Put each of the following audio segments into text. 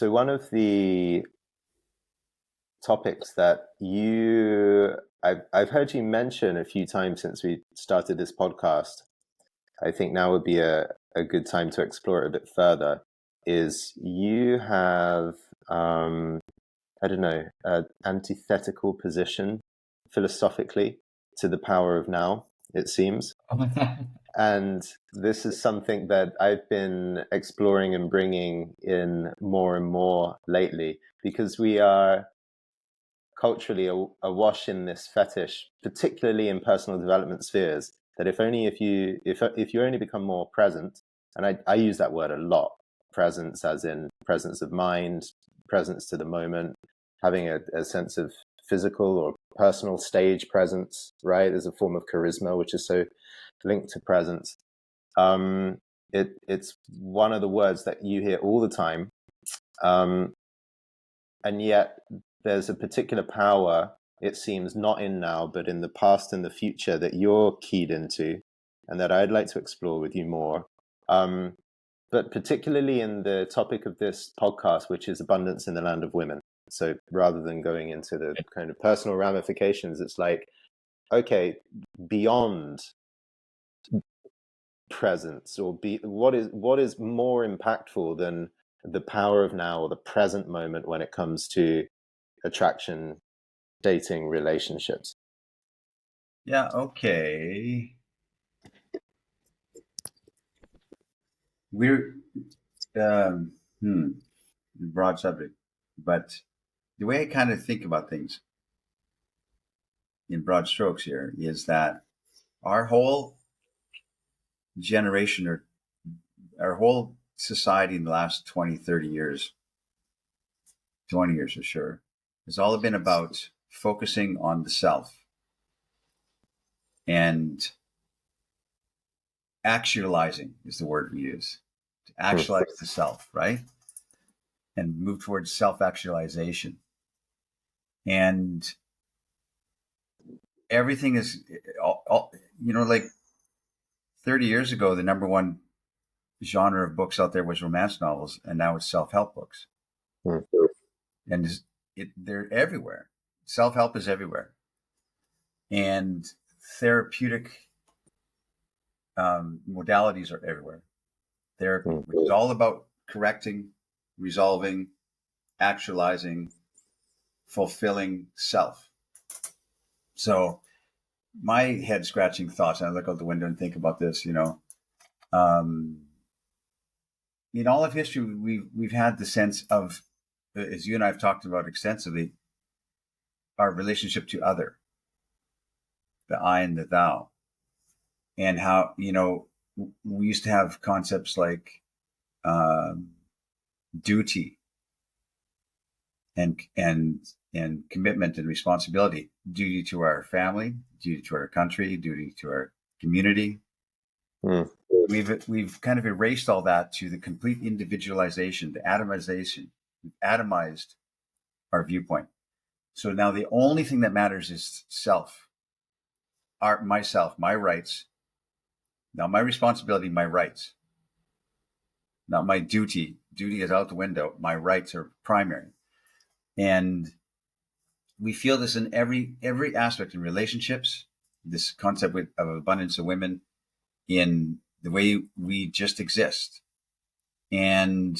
So one of the topics that I've heard you mention a few times since we started this podcast, I think now would be a good time to explore it a bit further, is you have, I don't know, an antithetical position philosophically to the power of now, it seems. And this is something that I've been exploring and bringing in more and more lately, because we are culturally awash in this fetish, particularly in personal development spheres, that if you only become more present, and I use that word a lot, presence as in presence of mind, presence to the moment, having a sense of physical or personal stage presence, right? There's a form of charisma which is so linked to presence. It's one of the words that you hear all the time, and yet there's a particular power, it seems, not in now, but in the past and the future that you're keyed into, and that I'd like to explore with you more. But particularly in the topic of this podcast, which is abundance in the land of women. So rather than going into the kind of personal ramifications, it's like, okay, beyond presence, or what is more impactful than the power of now or the present moment when it comes to attraction, dating, relationships? Yeah, okay. We're broad subject, but the way I kind of think about things in broad strokes here is that our whole generation, or our whole society in the last 20, 30 years, 20 years for sure, has all been about focusing on the self and actualizing is the word we use, to actualize the self, right? And move towards self-actualization. And everything is, like 30 years ago, the number one genre of books out there was romance novels, and now it's self-help books. And they're everywhere. Self-help is everywhere. And therapeutic modalities are everywhere. Therapy, which is all about correcting, resolving, actualizing, fulfilling self. So my head scratching thoughts, and I look out the window and think about this, in all of history, we've had the sense of, as you and I have talked about extensively, our relationship to other, the I and the thou, and how, we used to have concepts like duty and commitment and responsibility, duty to our family, duty to our country, duty to our community. We've kind of erased all that to the complete individualization, the atomization. We've atomized our viewpoint. So now the only thing that matters is self, myself, my rights. Now my responsibility, my rights. Not my duty. Duty is out the window. My rights are primary. And we feel this in every aspect in relationships, this concept of abundance of women, in the way we just exist. And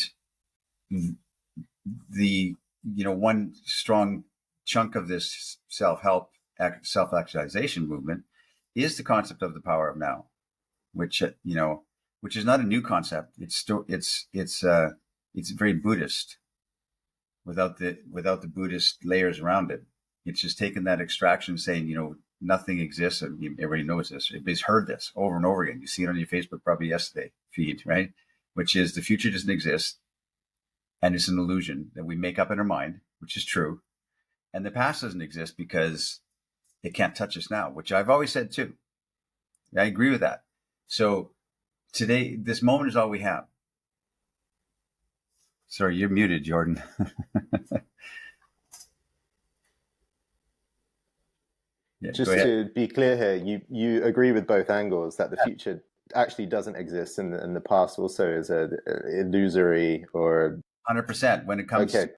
the, one strong chunk of this self-help, self-actualization movement is the concept of the power of now, which is not a new concept. It's very Buddhist without the Buddhist layers around it. It's just taken that extraction, saying, nothing exists, and everybody knows this. Everybody's heard this over and over again. You see it on your Facebook probably yesterday feed, right? Which is the future doesn't exist, and it's an illusion that we make up in our mind, which is true. And the past doesn't exist because it can't touch us now, which I've always said too. I agree with that. So today, this moment is all we have. Sorry, you're muted, Jordan. Yeah, just to be clear here, you agree with both angles that the future actually doesn't exist, and the past also is a illusory or 100%. Okay.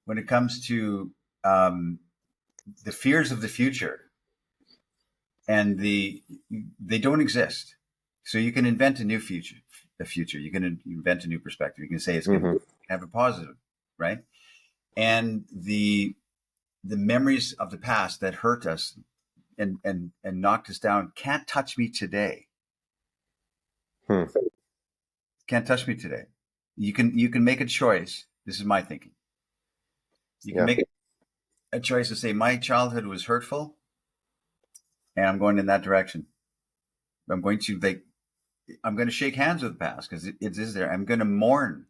When it comes to the fears of the future, and they don't exist. So you can invent a new future. You can invent a new perspective. You can say it's going to have a positive, right? And the memories of the past that hurt us and knocked us down can't touch me today. Can't touch me today. You can make a choice. This is my thinking. You can make a choice to say my childhood was hurtful, and I'm going in that direction. I'm going to shake hands with the past because it is there. I'm going to mourn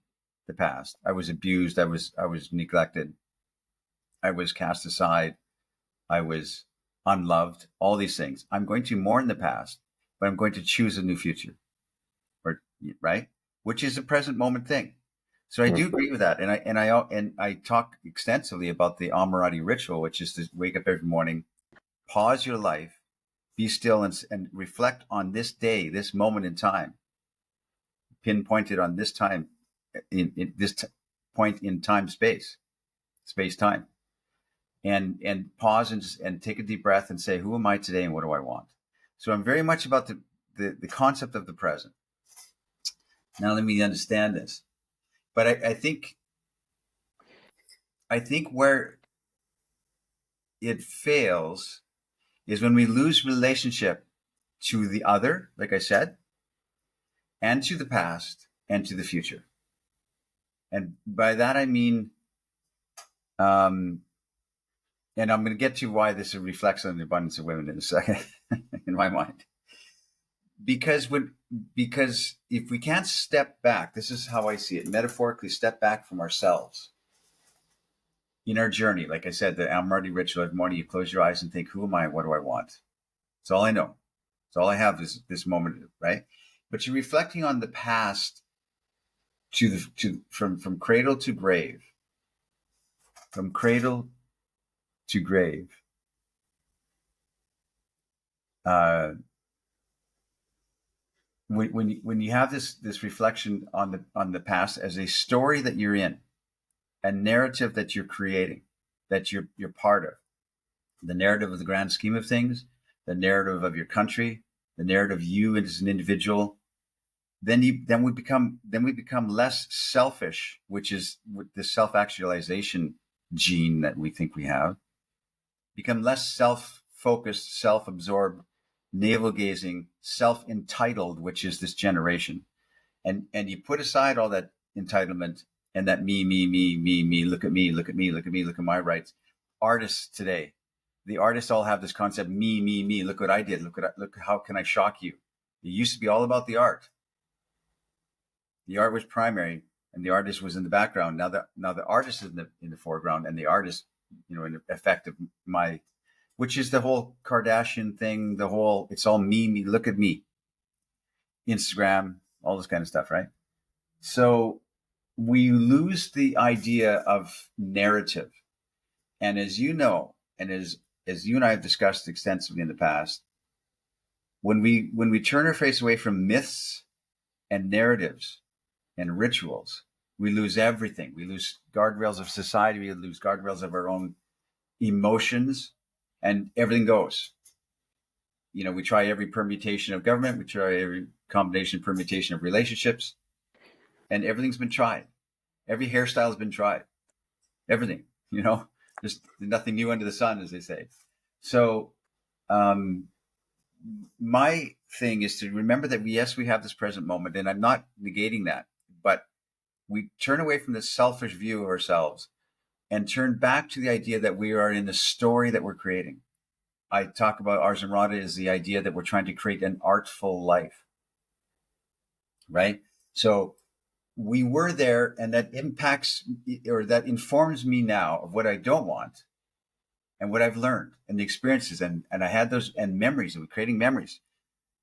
the past. I was abused. I was neglected. I was cast aside. I was unloved. All these things. I'm going to mourn the past, but I'm going to choose a new future. Right? Which is a present moment thing. So I do agree with that, and I talk extensively about the Amarati ritual, which is to wake up every morning, pause your life, be still, and reflect on this day, this moment in time, pinpointed on this time, in this point in time, space time, and pause and take a deep breath and say, who am I today and what do I want? So I'm very much about the concept of the present. Now let me understand this. But I think where it fails is when we lose relationship to the other, like I said, and to the past and to the future. And by that I mean, and I'm going to get to why this reflects on the abundance of women in a second, in my mind. Because if we can't step back, this is how I see it, metaphorically step back from ourselves in our journey. Like I said, the Amarati ritual, every morning you close your eyes and think, who am I? What do I want? It's all I know. It's all I have is this moment, right? But you're reflecting on the past from cradle to grave. From cradle to grave. When you have this reflection on the past as a story that you're in, a narrative that you're creating, that you're part of, the narrative of the grand scheme of things, the narrative of your country, the narrative of you as an individual, then we become less selfish, which is the self-actualization gene that we think we have. Become less self-focused, self-absorbed, navel-gazing, self-entitled, which is this generation. And you put aside all that entitlement and that me, look at me, look at my rights. Artists today, the artists all have this concept, me, look what I did, look how can I shock you? It used to be all about the art. The art was primary and the artist was in the background. Now the artist is in the foreground and the artist, in effect of which is the whole Kardashian thing, it's all me, look at me. Instagram, all this kind of stuff, right? So we lose the idea of narrative. And as you know, and as you and I have discussed extensively in the past, when we turn our face away from myths and narratives and rituals, we lose everything. We lose guardrails of society. We lose guardrails of our own emotions, and everything goes. We try every permutation of government. We try every combination, permutation of relationships, and everything's been tried. Every hairstyle has been tried. Everything, there's nothing new under the sun, as they say. So, my thing is to remember that we have this present moment, and I'm not negating that, but we turn away from this selfish view of ourselves and turn back to the idea that we are in the story that we're creating. I talk about Ars Amrata is the idea that we're trying to create an artful life, right? So we were there, and that impacts or that informs me now of what I don't want and what I've learned and the experiences. And I had those and memories, and we're creating memories.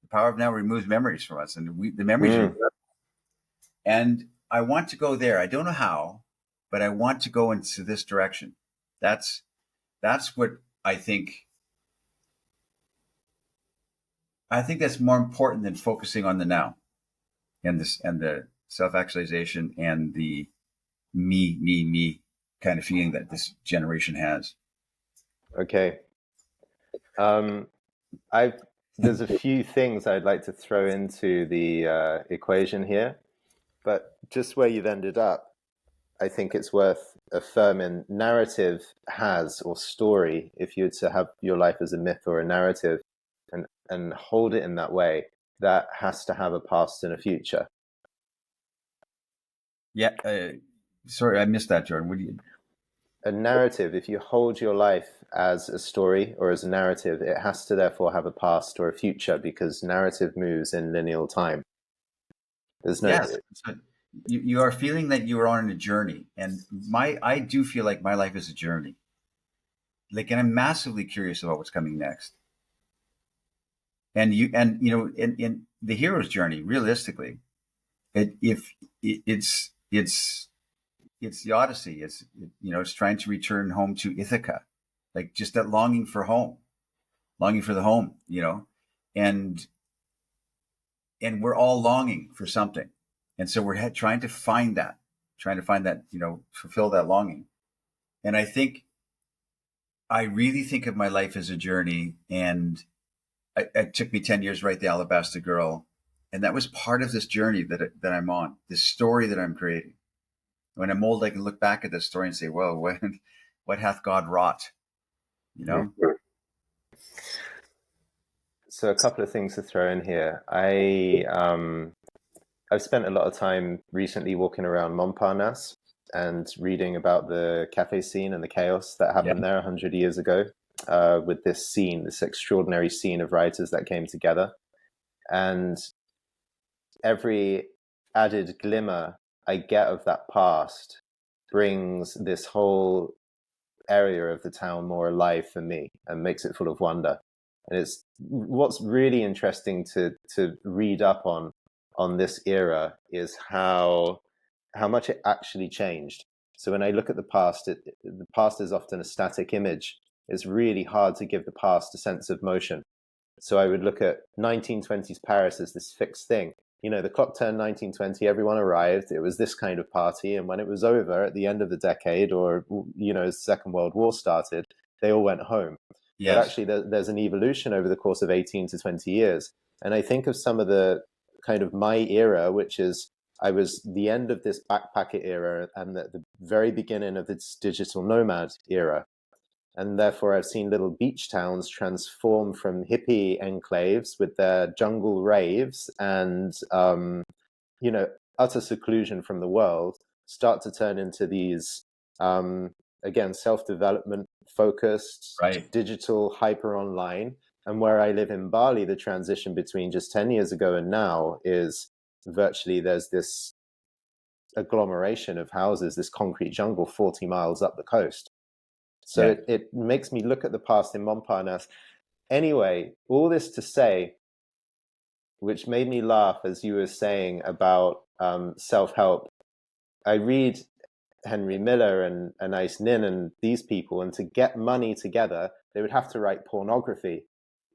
The power of now removes memories from us, and the memories are. And I want to go there. I don't know how, but I want to go into this direction. That's what I think. I think that's more important than focusing on the now and the self-actualization and the me kind of feeling that this generation has. Okay. Um, I've there's a few things I'd like to throw into the equation here, but just where you've ended up, I think it's worth affirming narrative has, or story, if you were to have your life as a myth or a narrative and hold it in that way, that has to have a past and a future. Yeah. Sorry, I missed that, Jordan. What do you? A narrative, if you hold your life as a story or as a narrative, it has to therefore have a past or a future, because narrative moves in linear time. There's no. Yes. So you are feeling that you are on a journey, and I do feel like my life is a journey. Like, and I'm massively curious about what's coming next. And in the hero's journey, realistically, it's the Odyssey. It's trying to return home to Ithaca, like just that longing for home, longing for the home, and we're all longing for something, and so we're trying to find that, fulfill that longing. And I really think of my life as a journey, and it took me 10 years to write The Alabaster Girl, and that was part of this journey that I'm on, this story that I'm creating. When I'm old, I can look back at this story and say, well, what hath God wrought? So a couple of things to throw in here. I've spent a lot of time recently walking around Montparnasse and reading about the cafe scene and the chaos that Yeah. happened there 100 years ago, with this extraordinary scene of writers that came together. And every added glimmer I get of that past brings this whole area of the town more alive for me and makes it full of wonder. And it's what's really interesting to read up on this era is how much it actually changed. So when I look at the past, the past is often a static image. It's really hard to give the past a sense of motion. So I would look at 1920s Paris as this fixed thing. The clock turned 1920, everyone arrived, it was this kind of party, and when it was over at the end of the decade, or as the Second World War started, they all went home. But Yes. actually there's an evolution over the course of 18 to 20 years. And I think of some of the kind of my era, which is I was the end of this backpacker era and the very beginning of this digital nomad era. And therefore, I've seen little beach towns transform from hippie enclaves with their jungle raves and, utter seclusion from the world, start to turn into these, again, self-development focused, Right. digital, hyper online. And where I live in Bali, the transition between just 10 years ago and now is virtually there's this agglomeration of houses, this concrete jungle 40 miles up the coast. So Yeah. it makes me look at the past in Montparnasse. Anyway, all this to say, which made me laugh as you were saying about self-help. I read Henry Miller and Anais Nin and these people, and to get money together, they would have to write pornography.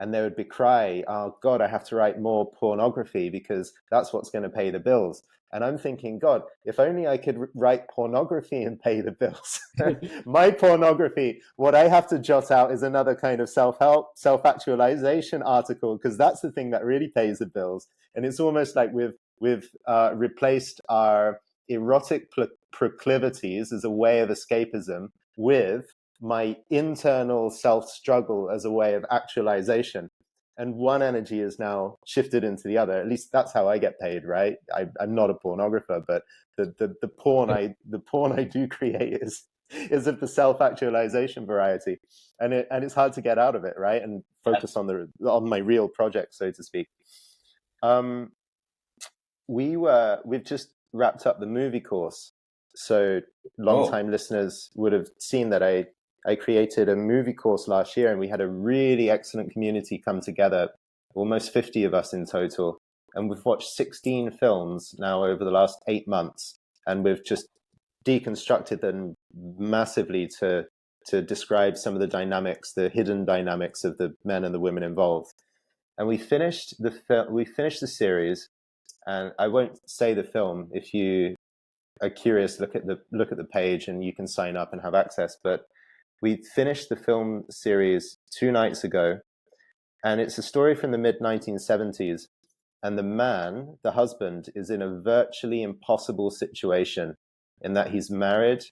And they would be cry, oh God, I have to write more pornography because that's what's going to pay the bills. And I'm thinking, God, if only I could write pornography and pay the bills. My pornography, what I have to jot out is another kind of self-help, self-actualization article, because that's the thing that really pays the bills. And it's almost like we've replaced our erotic proclivities as a way of escapism with my internal self-struggle as a way of actualization. And one energy is now shifted into the other. At least that's how I get paid, right? I'm not a pornographer, but the porn I do create is of the self-actualization variety, and it's hard to get out of it, right? And focus on my real project, so to speak. We've just wrapped up the movie course, so long-time listeners would have seen that I created a movie course last year, and we had a really excellent community come together, almost 50 of us in total. And we've watched 16 films now over the last 8 months, and we've just deconstructed them massively to describe some of the dynamics, the hidden dynamics of the men and the women involved. And we finished the series, and I won't say the film. If you are curious, look at the page, and you can sign up and have access. But we finished the film series 2 nights ago, and it's a story from the mid 1970s. And the husband, is in a virtually impossible situation in that he's married,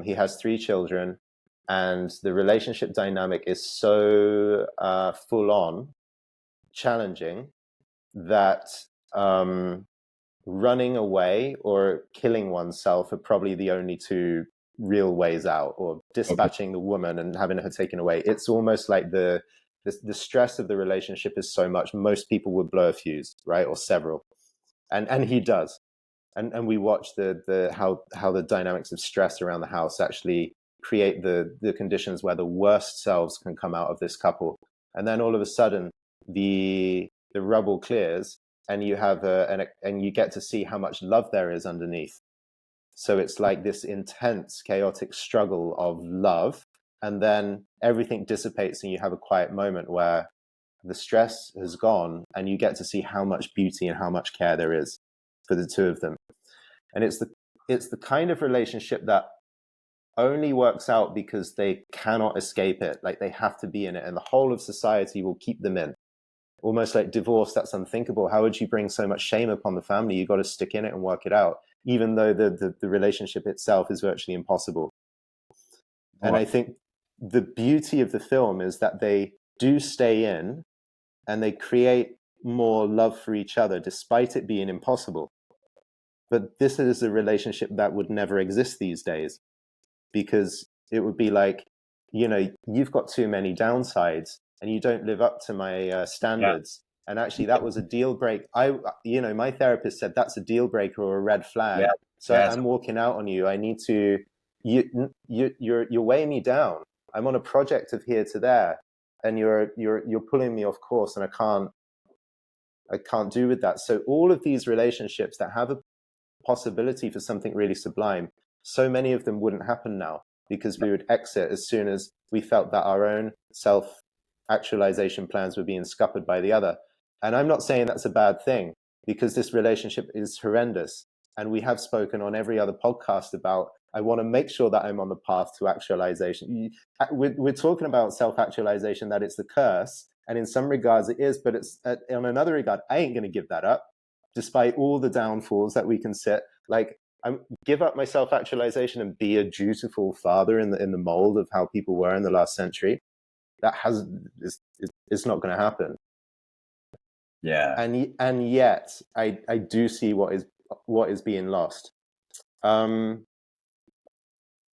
he has 3 children, and the relationship dynamic is so full on challenging that running away or killing oneself are probably the only two real ways out, or dispatching the woman and having her taken away. It's almost like the stress of the relationship is so much, most people would blow a fuse, right? Or several. And he does. And we watch how the dynamics of stress around the house actually create the conditions where the worst selves can come out of this couple. And then all of a sudden the rubble clears, and you have and you get to see how much love there is underneath. So it's like this intense, chaotic struggle of love, and then everything dissipates, and you have a quiet moment where the stress has gone, and you get to see how much beauty and how much care there is for the two of them. And it's the kind of relationship that only works out because they cannot escape it. Like, they have to be in it, and the whole of society will keep them in. Almost like divorce, that's unthinkable. How would you bring so much shame upon the family? You got to stick in it and work it out, even though the relationship itself is virtually impossible. And I think the beauty of the film is that they do stay in, and they create more love for each other despite it being impossible. But this is a relationship that would never exist these days, because it would be like, you've got too many downsides and you don't live up to my standards. Yeah. And actually that was a deal break. My therapist said that's a deal breaker or a red flag. Yeah. So yes. I'm walking out on you. I need to, you're weighing me down. I'm on a project of here to there, and you're pulling me off course, and I can't do with that. So all of these relationships that have a possibility for something really sublime, so many of them wouldn't happen now, because we would exit as soon as we felt that our own self-actualization plans were being scuppered by the other. And I'm not saying that's a bad thing, because this relationship is horrendous. And we have spoken on every other podcast about, I want to make sure that I'm on the path to actualization. We're talking about self-actualization, that it's the curse. And in some regards it is, but it's in another regard, I ain't going to give that up, despite all the downfalls that we can set. Like, give up my self-actualization and be a dutiful father in the mold of how people were in the last century. It's not going to happen. Yeah. And yet I do see what is being lost.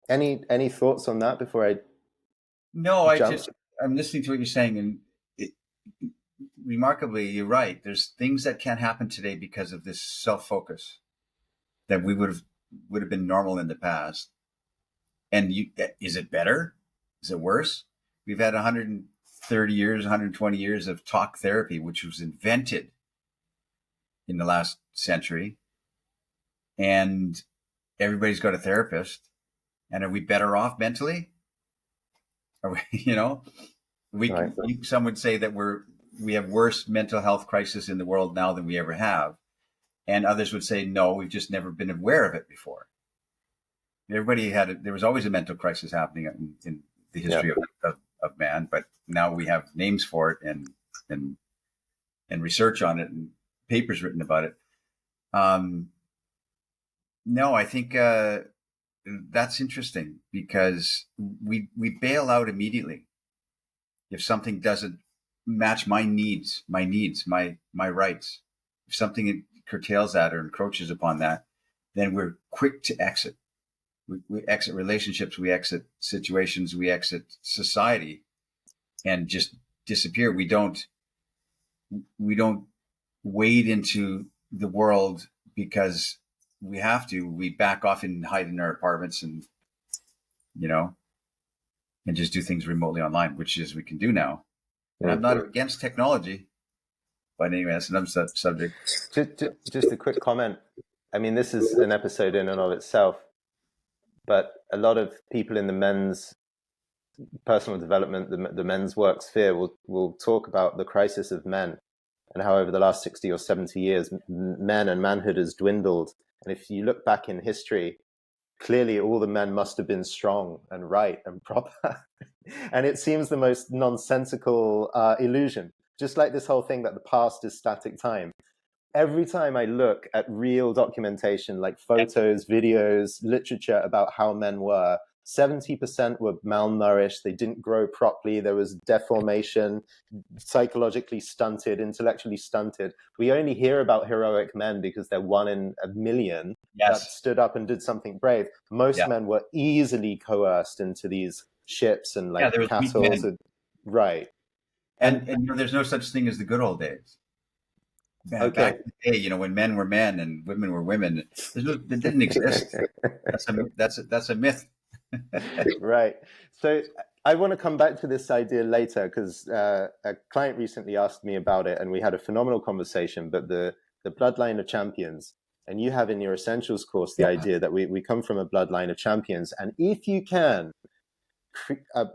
Any thoughts on that before I jump? I'm listening to what you're saying, and remarkably, you're right. There's things that can't happen today because of this self-focus that would have been normal in the past. And is it better? Is it worse? We've had 130 years, 120 years of talk therapy, which was invented in the last century. And everybody's got a therapist. And are we better off mentally? Are we, some would say that we have worse mental health crisis in the world now than we ever have. And others would say, no, we've just never been aware of it before. There was always a mental crisis happening in the history of man, but now we have names for it and research on it and papers written about it. No, I think that's interesting, because we bail out immediately if something doesn't match my needs, my rights. If something curtails that or encroaches upon that, then we're quick to exit. We exit relationships, we exit situations, we exit society, and just disappear. We don't wade into the world because we have to. We back off and hide in our apartments and just do things remotely online, which is we can do now. And I'm not against technology, but anyway, that's another subject. Just a quick comment. I mean, this is an episode in and of itself, but a lot of people in the men's personal development, the men's work sphere will talk about the crisis of men, and how over the last 60 or 70 years, men and manhood has dwindled. And if you look back in history, clearly all the men must have been strong and right and proper. And it seems the most nonsensical illusion, just like this whole thing that the past is static time. Every time I look at real documentation, like photos, videos, literature about how men were, 70% were malnourished, they didn't grow properly, there was deformation, psychologically stunted, intellectually stunted. We only hear about heroic men because they're one in a million that stood up and did something brave. Most men were easily coerced into these ships and like castles. Right. And there's no such thing as the good old days. Back in the day, when men were men and women were women, it didn't exist. That's a myth. Right. So I want to come back to this idea later because a client recently asked me about it and we had a phenomenal conversation. But the bloodline of champions, and you have in your Essentials course the idea that we come from a bloodline of champions. And if you can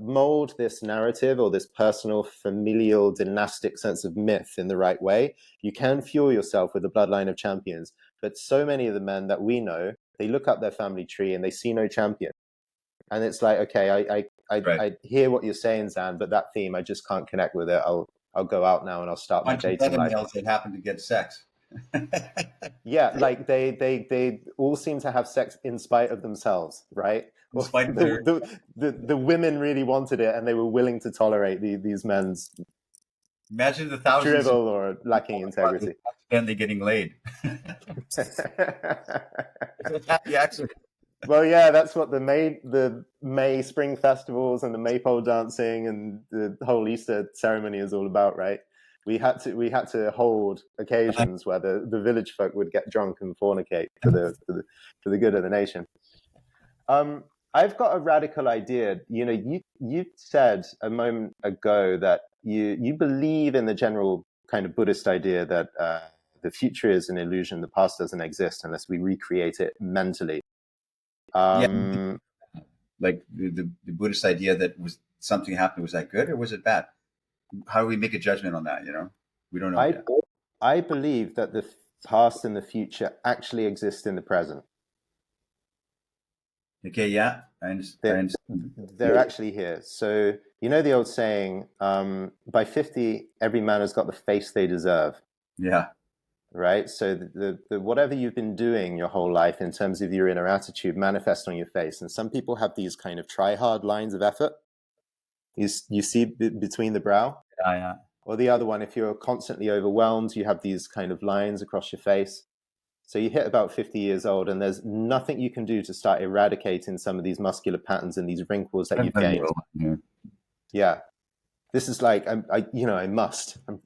mold this narrative or this personal, familial, dynastic sense of myth in the right way, you can fuel yourself with a bloodline of champions. But so many of the men that we know, they look up their family tree and they see no champion. And it's like, okay, I hear what you're saying, Zan, but that theme, I just can't connect with it. I'll go out now and I'll start my dating life. Males that happen to get sex. Yeah, like they all seem to have sex in spite of themselves, right? In spite of the women really wanted it and they were willing to tolerate these men's imagine the thousands drivel or lacking integrity. And they getting laid. Happy accident. Well, yeah, that's what the May spring festivals and the maypole dancing and the whole Easter ceremony is all about, right? We had to hold occasions where the village folk would get drunk and fornicate for the good of the nation. I've got a radical idea. You said a moment ago that you believe in the general kind of Buddhist idea that the future is an illusion, the past doesn't exist unless we recreate it mentally. Like the Buddhist idea that was something happened, was that good or was it bad? How do we make a judgment on that? We don't know yet. I believe that the past and the future actually exist in the present. Okay, yeah. They're actually here. So, the old saying, by 50, every man has got the face they deserve. Yeah. Right? So the whatever you've been doing your whole life in terms of your inner attitude manifests on your face. And some people have these kind of try-hard lines of effort. You see between the brow. Yeah. Or the other one, if you're constantly overwhelmed, you have these kind of lines across your face. So you hit about 50 years old and there's nothing you can do to start eradicating some of these muscular patterns and these wrinkles that you've gained. Yeah. This is like, I'm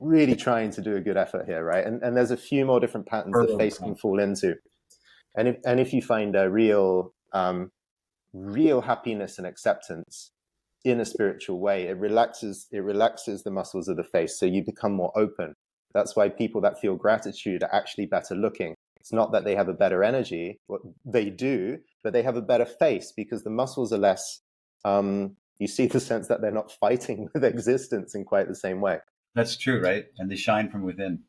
really trying to do a good effort here, right? And there's a few more different patterns the face can fall into. And if you find a real happiness and acceptance in a spiritual way, it relaxes the muscles of the face, so you become more open. That's why people that feel gratitude are actually better looking. It's not that they have a better energy, what they do, but they have a better face because the muscles are less, you see the sense that they're not fighting with existence in quite the same way. That's true, right? And they shine from within.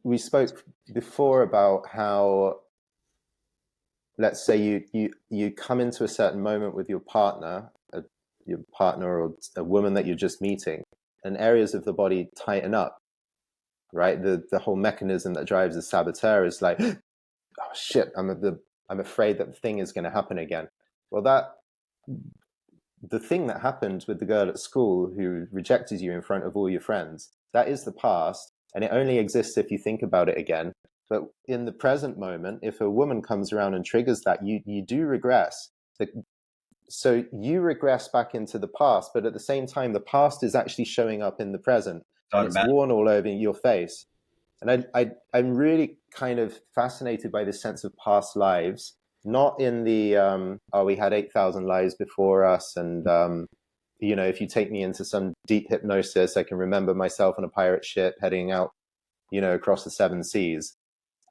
We spoke before about how, let's say you come into a certain moment with your partner or a woman that you're just meeting, and areas of the body tighten up, right? The whole mechanism that drives the saboteur is like, oh shit, I'm afraid that the thing is going to happen again. Well, the thing that happened with the girl at school who rejected you in front of all your friends, that is the past, and it only exists if you think about it again. But in the present moment, if a woman comes around and triggers that, you do regress. So you regress back into the past, but at the same time, the past is actually showing up in the present. And it's worn all over your face. And I'm really kind of fascinated by this sense of past lives, not in the, we had 8,000 lives before us. And, if you take me into some deep hypnosis, I can remember myself on a pirate ship heading out, across the 7 seas.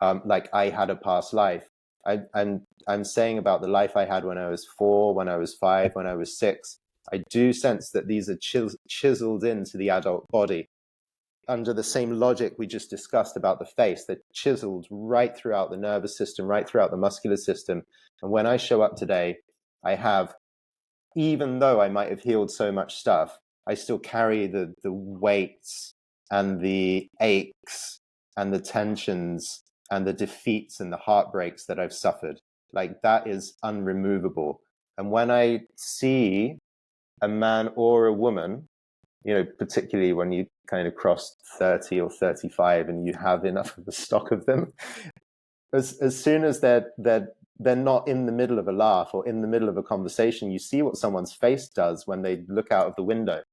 Like I had a past life. I'm saying about the life I had when I was 4, when I was 5, when I was 6. I do sense that these are chiseled into the adult body. under the same logic we just discussed about the face. They're chiseled right throughout the nervous system, right throughout the muscular system. And when I show up today, I have, even though I might have healed so much stuff, I still carry the weights and the aches and the tensions and the defeats and the heartbreaks that I've suffered. Like, that is unremovable. And when I see a man or a woman, particularly when you kind of cross 30 or 35 and you have enough of the stock of them, as soon as they're not in the middle of a laugh or in the middle of a conversation, you see what someone's face does when they look out of the window.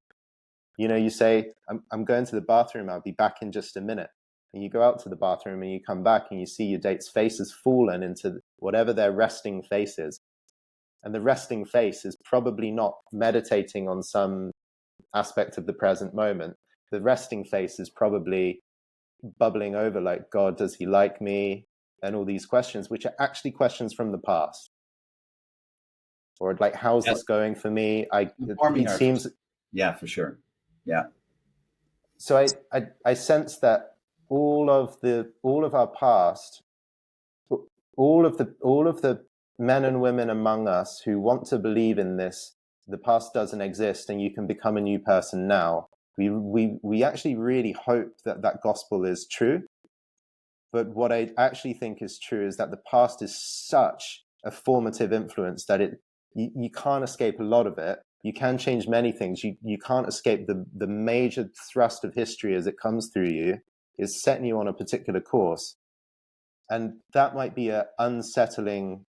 You say, I'm going to the bathroom, I'll be back in just a minute. And you go out to the bathroom and you come back and you see your date's face has fallen into whatever their resting face is. And the resting face is probably not meditating on some aspect of the present moment. The resting face is probably bubbling over like, God, does he like me? And all these questions, which are actually questions from the past. Or like, how's this going for me? It seems... Yeah, for sure. Yeah. So I sense that all of our past, all of the men and women among us who want to believe in this, the past doesn't exist and you can become a new person now. We actually really hope that that gospel is true. But what I actually think is true is that the past is such a formative influence that you can't escape a lot of it. You can change many things. You can't escape the major thrust of history as it comes through you is setting you on a particular course. And that might be an unsettling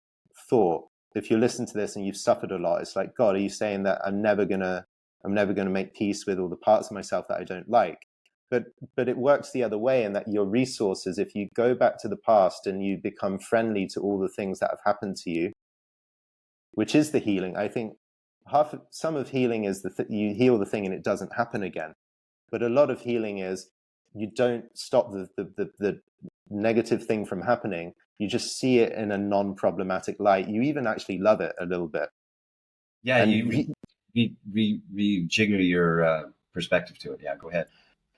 thought. If you listen to this and you've suffered a lot, it's like, God, are you saying that I'm never gonna make peace with all the parts of myself that I don't like? But it works the other way, in that your resources, if you go back to the past and you become friendly to all the things that have happened to you, which is the healing. I think some of healing is you heal the thing and it doesn't happen again. But a lot of healing is you don't stop the negative thing from happening. You just see it in a non-problematic light. You even actually love it a little bit. Yeah, and you rejigger your perspective to it. Yeah, go ahead.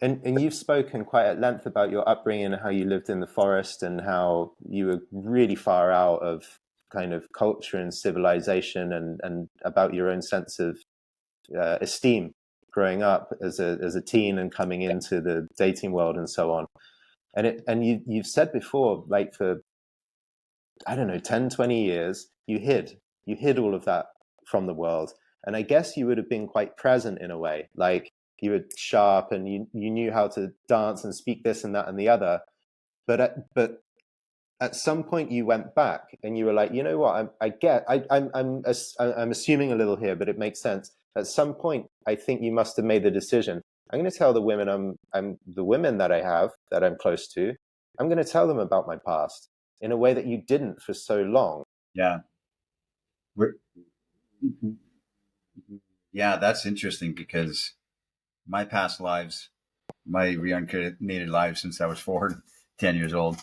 And you've spoken quite at length about your upbringing and how you lived in the forest and how you were really far out of kind of culture and civilization, and about your own sense of esteem growing up as a teen and coming into the dating world and so on. And you've said before, like, for, I don't know, 10, 20 years, you hid all of that from the world. And I guess you would have been quite present in a way, like you were sharp and you knew how to dance and speak this and that and the other. But at some point you went back and you were like, you know what, I'm assuming a little here, but it makes sense. At some point, I think you must have made the decision. I'm going to tell the women the women that I have, that I'm close to, I'm going to tell them about my past in a way that you didn't for so long. Yeah. Yeah, that's interesting, because my past lives, my reincarnated lives since I was 10 years old.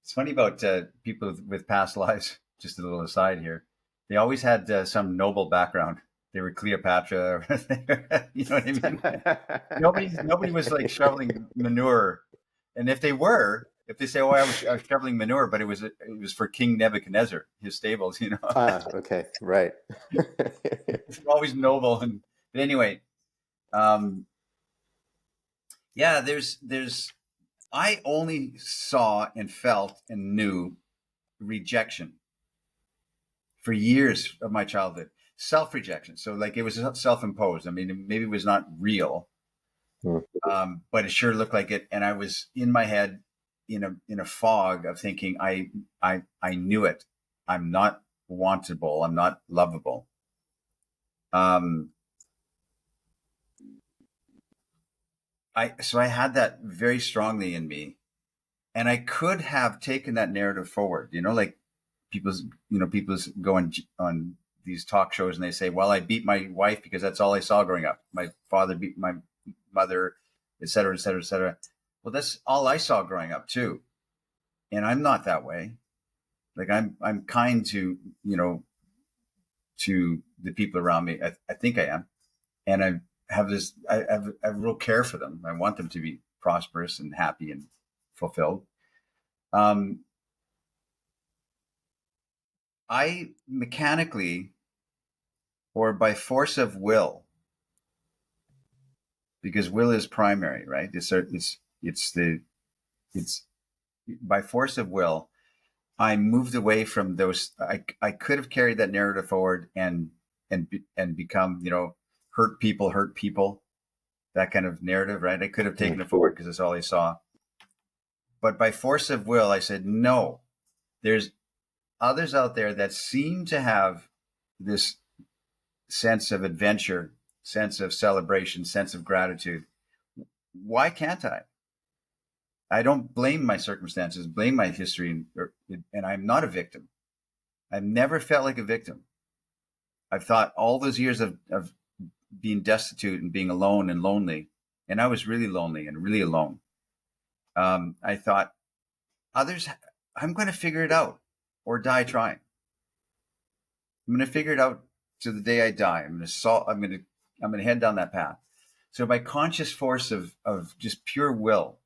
It's funny about people with past lives, just a little aside here. They always had some noble background. They were Cleopatra. You know what I mean? Nobody was like shoveling manure. And if they say, "Oh, I was shoveling manure," but it was for King Nebuchadnezzar, his stables, you know. Okay, right. It's always noble. But anyway, yeah, there's I only saw and felt and knew rejection for years of my childhood. Self-rejection. So like, it was self-imposed. I mean, maybe it was not real, but it sure looked like it. And I was in my head in a fog of thinking, I knew it. I'm not wantable. I'm not lovable. So I had that very strongly in me, and I could have taken that narrative forward, like people's go on these talk shows and they say, well, I beat my wife because that's all I saw growing up. My father beat my mother, et cetera, et cetera, et cetera. Well, that's all I saw growing up too. And I'm not that way. Like, I'm kind to, to the people around me. I think I am. And have real care for them. I want them to be prosperous and happy and fulfilled. I mechanically or by force of will, because will is primary, right? It's by force of will. I moved away from those. I could have carried that narrative forward and become, hurt people, that kind of narrative, right? I could have taken it forward because that's all I saw. But by force of will, I said, no, there's others out there that seem to have this sense of adventure, sense of celebration, sense of gratitude. Why can't I? I don't blame my circumstances, blame my history, and I'm not a victim. I've never felt like a victim. I've thought all those years of being destitute and being alone and lonely, and I was really lonely and really alone. I thought, others, I'm going to figure it out or die trying. I'm going to figure it out to the day I die. I'm going to head down that path. So by conscious force of just pure will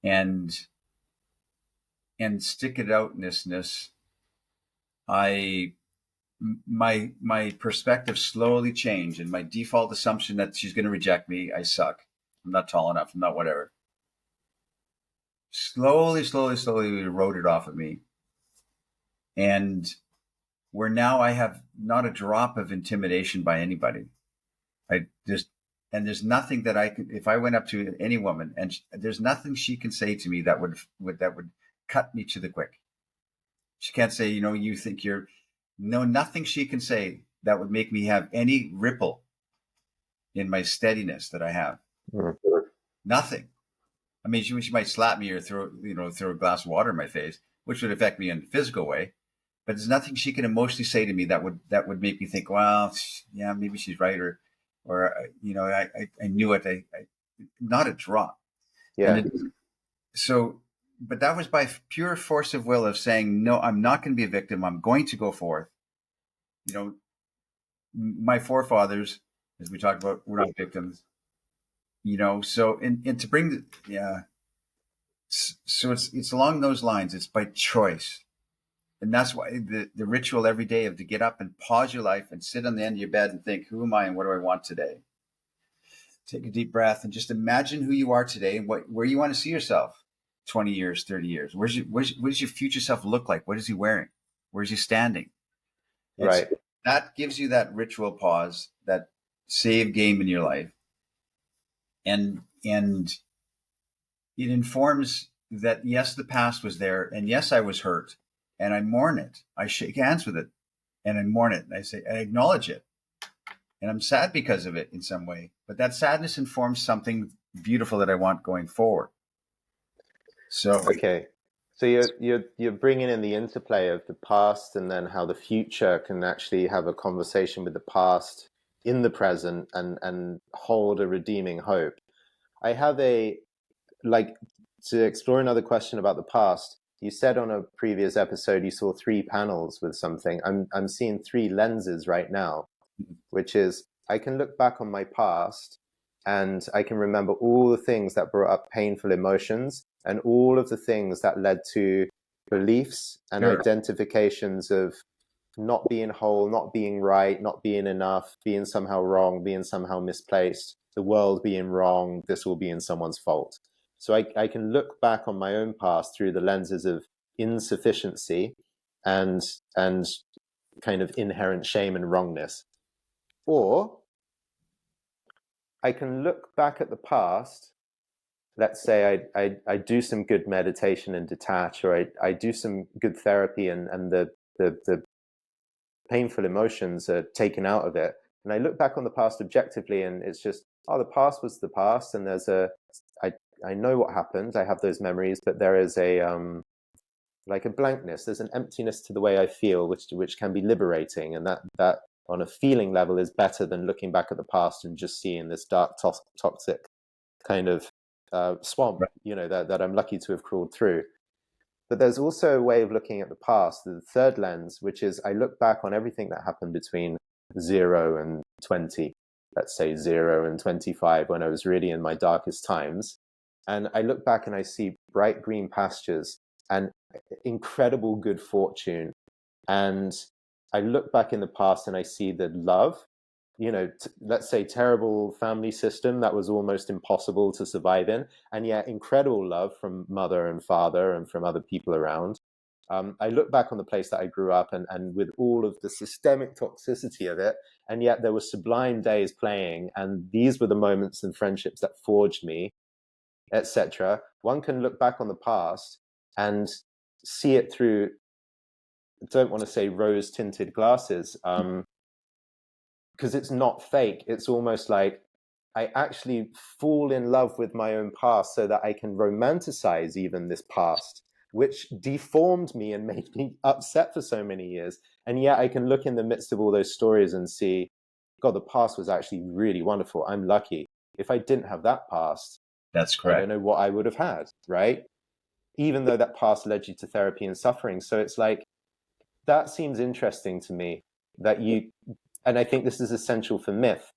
and stick it outness, my perspective slowly changed, and my default assumption that she's going to reject me, I suck, I'm not tall enough, I'm not whatever, slowly eroded off of me. And where now I have not a drop of intimidation by anybody. There's nothing that I could, if I went up to any woman and there's nothing she can say to me that would cut me to the quick. She can't say, you think you're, no, nothing she can say that would make me have any ripple in my steadiness that I have. Mm-hmm. Nothing. I mean, she might slap me or throw a glass of water in my face, which would affect me in a physical way. But there's nothing she can emotionally say to me that would make me think, well, yeah, maybe she's right, or I knew it. I not a drop. Yeah. But that was by pure force of will of saying, no, I'm not going to be a victim. I'm going to go forth. My forefathers, as we talked about, were not victims. So and to bring so it's along those lines. It's by choice. And that's why the ritual every day of to get up and pause your life and sit on the end of your bed and think, who am I and what do I want today? Take a deep breath and just imagine who you are today and where you want to see yourself 20 years, 30 years. What does your future self look like? What is he wearing? Where's he standing? Right. That gives you that ritual pause, that save game in your life. And it informs that, yes, the past was there. And yes, I was hurt. And I mourn it. I shake hands with it and I mourn it. And I say, I acknowledge it. And I'm sad because of it in some way. But that sadness informs something beautiful that I want going forward. So okay. So you're bringing in the interplay of the past and then how the future can actually have a conversation with the past in the present and hold a redeeming hope. I have to explore another question about the past. You said on a previous episode you saw 3 panels with something. I'm seeing 3 lenses right now, which is I can look back on my past and I can remember all the things that brought up painful emotions and all of the things that led to beliefs and identifications of not being whole, not being right, not being enough, being somehow wrong, being somehow misplaced, the world being wrong, this will be in someone's fault. So I can look back on my own past through the lenses of insufficiency and kind of inherent shame and wrongness. Or I can look back at the past. Let's say I do some good meditation and detach, or I do some good therapy and the painful emotions are taken out of it. And I look back on the past objectively and it's just, the past was the past. And I know what happened. I have those memories, but there is like a blankness. There's an emptiness to the way I feel, which can be liberating. And that on a feeling level is better than looking back at the past and just seeing this dark, toxic kind of swamp, that I'm lucky to have crawled through. But there's also a way of looking at the past, the third lens, which is I look back on everything that happened between 0 and 20. let's say 0 and 25, when I was really in my darkest times. And I look back and I see bright green pastures and incredible good fortune. And I look back in the past and I see the love, let's say terrible family system that was almost impossible to survive in, and yet incredible love from mother and father and from other people around. I look back on the place that I grew up and with all of the systemic toxicity of it, and yet there were sublime days playing, and these were the moments and friendships that forged me, etc. One can look back on the past and see it through, I don't want to say rose-tinted glasses, because it's not fake. It's almost like I actually fall in love with my own past so that I can romanticize even this past, which deformed me and made me upset for so many years. And yet I can look in the midst of all those stories and see, God, the past was actually really wonderful. I'm lucky. If I didn't have that past, That's I don't correct. know what I would have had, right? Even though that past led you to therapy and suffering. So it's like, that seems interesting to me, that and I think this is essential for myth.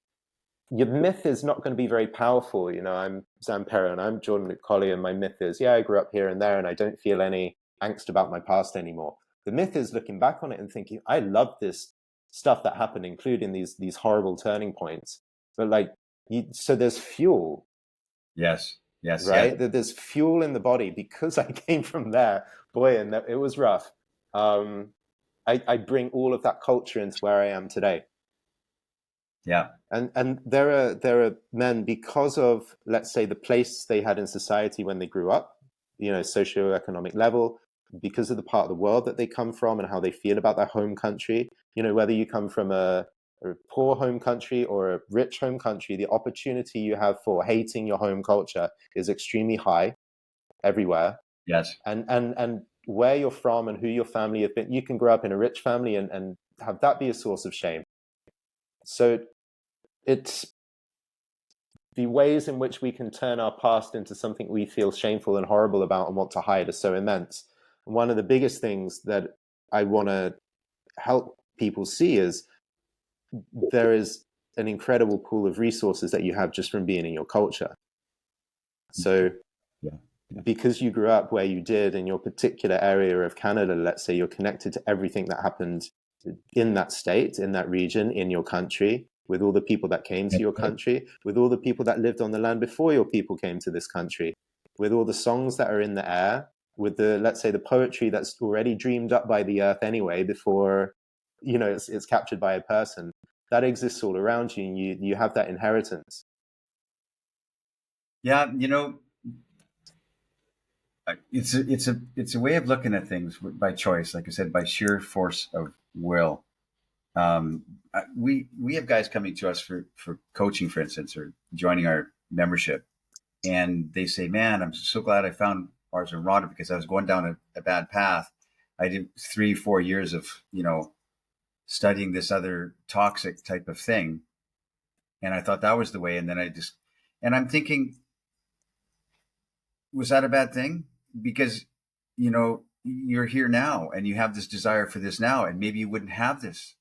Your myth is not going to be very powerful. I'm Zan and I'm Jordan McCauley, and my myth is, I grew up here and there, and I don't feel any angst about my past anymore. The myth is looking back on it and thinking, I love this stuff that happened, including these horrible turning points. But so there's fuel, Yes. Yes. Yes. right? That there's fuel in the body because I came from there, boy, and it was rough. I bring all of that culture into where I am today. Yeah. And there are men, because of, let's say, the place they had in society when they grew up, socioeconomic level, because of the part of the world that they come from and how they feel about their home country. Whether you come from a poor home country or a rich home country, the opportunity you have for hating your home culture is extremely high everywhere. Yes. And where you're from and who your family have been, you can grow up in a rich family and have that be a source of shame. So it's the ways in which we can turn our past into something we feel shameful and horrible about and want to hide are so immense. And one of the biggest things that I want to help people see is there is an incredible pool of resources that you have just from being in your culture. So Yeah. because you grew up where you did in your particular area of Canada, let's say, you're connected to everything that happened in that state, in that region, in your country, with all the people that came to your country, with all the people that lived on the land before your people came to this country, with all the songs that are in the air, with the, let's say, the poetry that's already dreamed up by the earth anyway before, it's captured by a person. That exists all around you, and you have that inheritance. Yeah. It's a way of looking at things by choice, like I said, by sheer force of will. We have guys coming to us for coaching, for instance, or joining our membership, and they say, "Man, I'm so glad I found Ars and Rada because I was going down a bad path. I did 3-4 years of studying this other toxic type of thing, and I thought that was the way. And then and I'm thinking, was that a bad thing? Because you're here now and you have this desire for this now, and maybe you wouldn't have this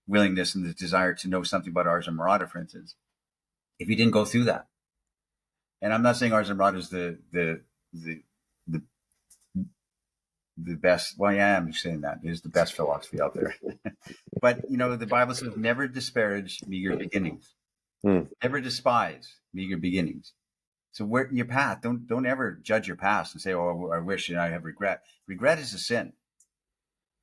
willingness and the desire to know something about Ars Amorata, for instance, if you didn't go through that. And I'm not saying Ars Amorata is the best. Well, yeah, I'm saying that it is the best philosophy out there. But the Bible says, "Never disparage meager beginnings. Never despise meager beginnings." So where your path, don't ever judge your past and say, "Oh, I wish I have regret." Regret is a sin.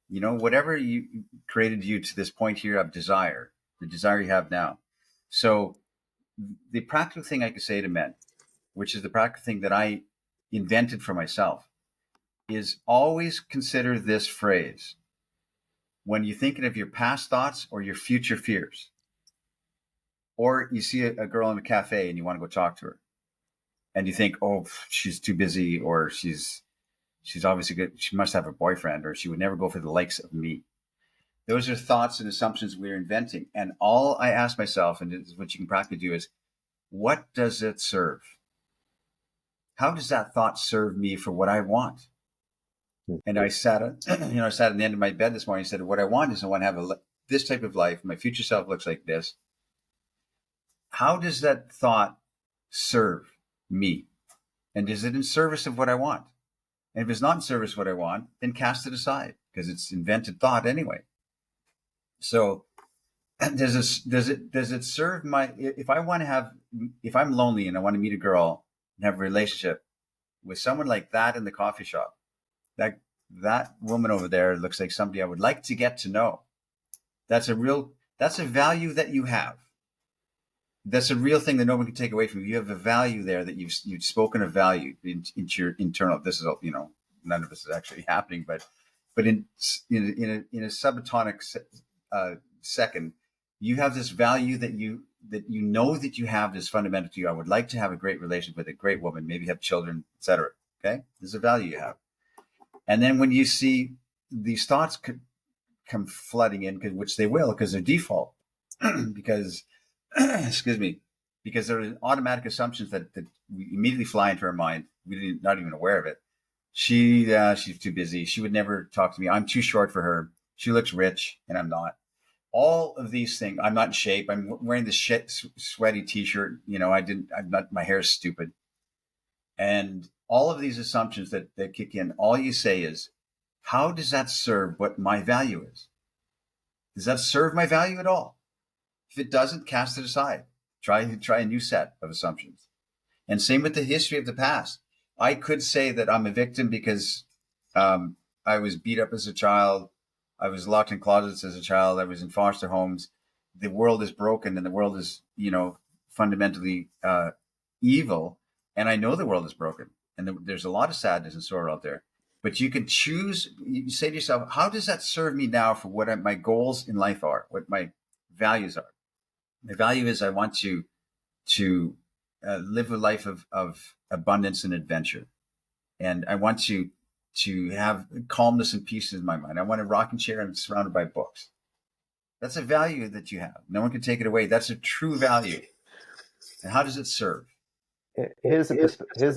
Whatever you created you to this point here of desire, the desire you have now. So the practical thing I could say to men, which is the practical thing that I invented for myself, is always consider this phrase when you're thinking of your past thoughts or your future fears, or you see a girl in a cafe and you want to go talk to her, and you think, "Oh, she's too busy," or she's obviously good. She must have a boyfriend, or she would never go for the likes of me. Those are thoughts and assumptions we're inventing. And all I ask myself, and this is what you can practically do, is what does it serve? How does that thought serve me for what I want? And I sat at, I sat at the end of my bed this morning and said, what I want is I want to have this type of life. My future self looks like this. how does that thought serve me? And is it in service of what I want? And if it's not in service of what I want, then cast it aside, because it's invented thought anyway. So does it serve my, if I want to have, if I'm lonely and I want to meet a girl and have a relationship with someone like that in the coffee shop, that woman over there looks like somebody I would like to get to know. That's a value that you have. That's a real thing that no one can take away from you. You have a value there that you've spoken of value into your internal. This is, none of this is actually happening, but in a subatomic second, you have this value that you know that you have this fundamental to you. I would like to have a great relationship with a great woman, maybe have children, etc. Okay, this is a value you have. And then when you see these thoughts come flooding in, which they will, because they're default, because excuse me, because there are automatic assumptions that we immediately fly into our mind. We're not even aware of it. She's too busy. She would never talk to me. I'm too short for her. She looks rich and I'm not. All of these things. I'm not in shape. I'm wearing this sweaty t-shirt. My hair is stupid. And all of these assumptions that kick in, all you say is, how does that serve what my value is? Does that serve my value at all? If it doesn't, cast it aside. Try a new set of assumptions. And same with the history of the past. I could say that I'm a victim because I was beat up as a child. I was locked in closets as a child. I was in foster homes. The world is broken and the world is, fundamentally evil. And I know the world is broken. And there's a lot of sadness and sorrow out there. But you can choose, you say to yourself, how does that serve me now for what my goals in life are, what my values are? My value is I want to live a life of abundance and adventure. And I want to have calmness and peace in my mind. I want a rocking chair and surrounded by books. That's a value that you have. No one can take it away. That's a true value. And how does it serve? Here's a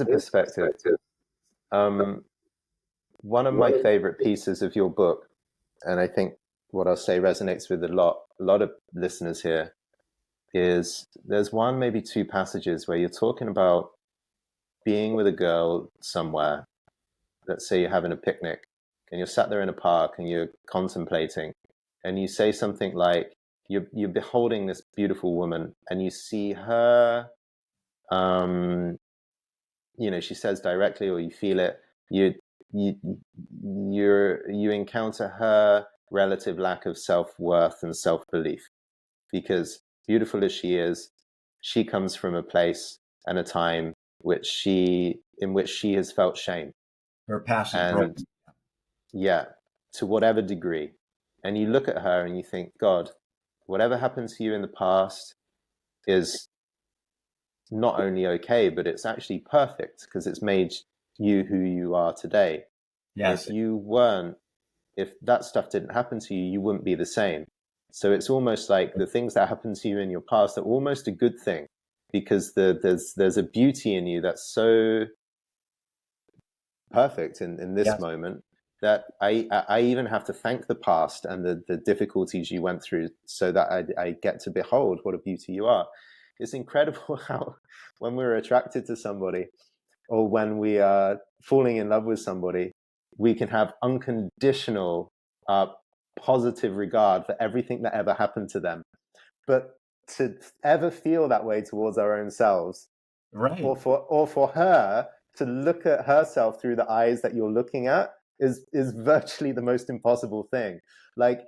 perspective. One of my favorite pieces of your book, and I think what I'll say resonates with a lot of listeners here, is there's one, maybe two passages where you're talking about being with a girl somewhere. Let's say you're having a picnic and you're sat there in a park and you're contemplating, and you say something like, you're beholding this beautiful woman and you see her, she says directly, or you feel it, you encounter her relative lack of self-worth and self-belief, because beautiful as she is, she comes from a place and a time in which she has felt shame. Her past is broken. Yeah, to whatever degree. And you look at her and you think, God, whatever happened to you in the past is not only okay, but it's actually perfect because it's made you who you are today. Yes. If that stuff didn't happen to you, you wouldn't be the same. So it's almost like the things that happened to you in your past are almost a good thing, because there's a beauty in you that's so perfect in this moment that I even have to thank the past and the difficulties you went through so that I get to behold what a beauty you are. It's incredible how when we're attracted to somebody or when we are falling in love with somebody, we can have unconditional positive regard for everything that ever happened to them. But to ever feel that way towards our own selves, right, or for her to look at herself through the eyes that you're looking at is virtually the most impossible thing. Like,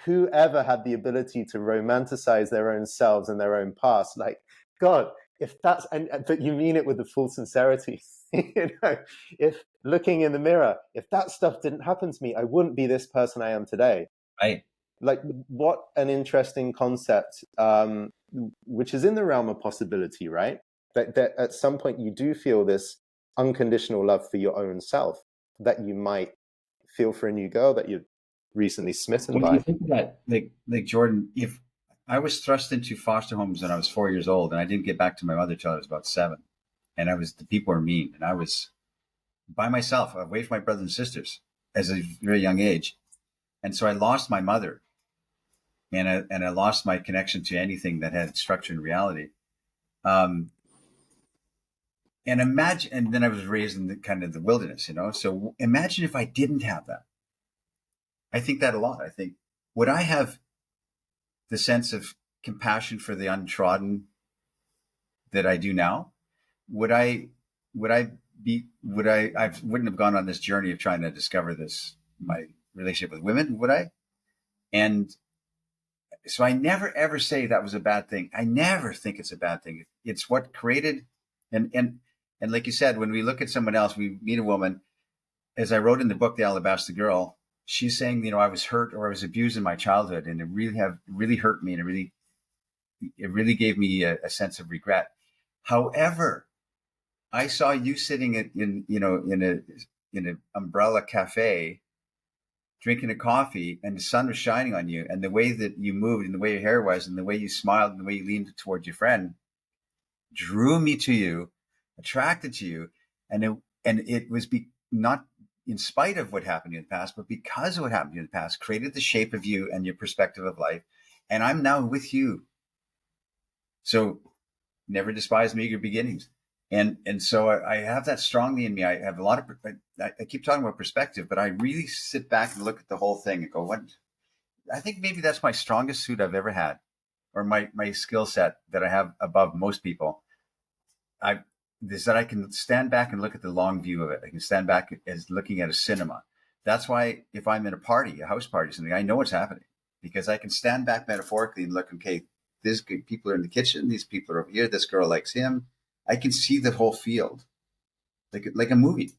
whoever had the ability to romanticize their own selves and their own past, like, God, if that's, but you mean it with the full sincerity, if looking in the mirror, if that stuff didn't happen to me, I wouldn't be this person I am today. Right. Like, what an interesting concept, which is in the realm of possibility, right? That at some point you do feel this unconditional love for your own self that you might feel for a new girl that you're recently smitten by. You think that, like Jordan, if I was thrust into foster homes when I was 4 years old and I didn't get back to my mother till I was about 7, and the people were mean, and I was by myself, away from my brothers and sisters as a very young age, and so I lost my mother, and I lost my connection to anything that had structure and reality. Um, and imagine, and then I was raised in the kind of the wilderness, so imagine if I didn't have that. I think that a lot. I think, would I have the sense of compassion for the untrodden that I do now? Would I, I wouldn't have gone on this journey of trying to discover my relationship with women, would I? And so I never ever say that was a bad thing. I never think it's a bad thing. It's what created, and like you said, when we look at someone else, we meet a woman, as I wrote in the book, The Alabaster Girl, she's saying, I was hurt or I was abused in my childhood, and it really hurt me, and it really gave me a sense of regret. However, I saw you sitting in an umbrella cafe, drinking a coffee, and the sun was shining on you, and the way that you moved, and the way your hair was, and the way you smiled, and the way you leaned towards your friend, drew me to you, attracted to you, and it was not in spite of what happened in the past, but because of what happened in the past, created the shape of you and your perspective of life. And I'm now with you. So never despise meager beginnings. And so I have that strongly in me. I have a lot of, I keep talking about perspective, but I really sit back and look at the whole thing and go, what? I think maybe that's my strongest suit I've ever had, or my skill set that I have above most people. Is that I can stand back and look at the long view of it. I can stand back as looking at a cinema. That's why if I'm in a party, a house party, something, I know what's happening, because I can stand back metaphorically and look, okay, these people are in the kitchen, these people are over here, this girl likes him. I can see the whole field, like a movie,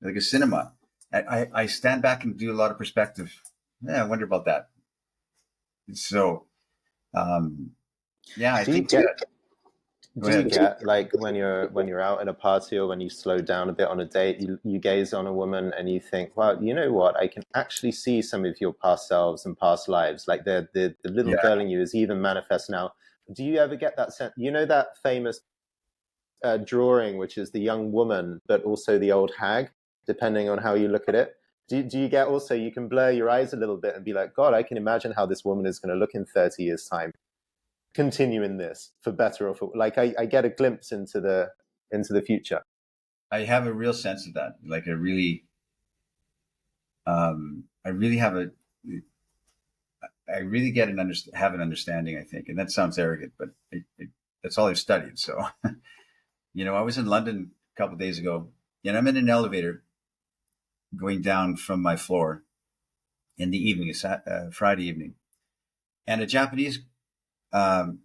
like a cinema. I stand back and do a lot of perspective. Yeah, I wonder about that. So, I think. Do you get, like, when you're out at a party, or when you slow down a bit on a date, you gaze on a woman and you think, well, you know what, I can actually see some of your past selves and past lives, like the little girl in you is even manifest now. Do you ever get that sense? That famous drawing, which is the young woman but also the old hag, depending on how you look at it. Do you get also, you can blur your eyes a little bit and be like, God, I can imagine how this woman is going to look in 30 years time, continuing this, for better or for, like, I get a glimpse into the future. I have a real sense of that. Like, I really have an understanding, I think. And that sounds arrogant, but that's all I've studied. So, I was in London a couple of days ago, and I'm in an elevator going down from my floor in the evening, Friday evening. And a Japanese girl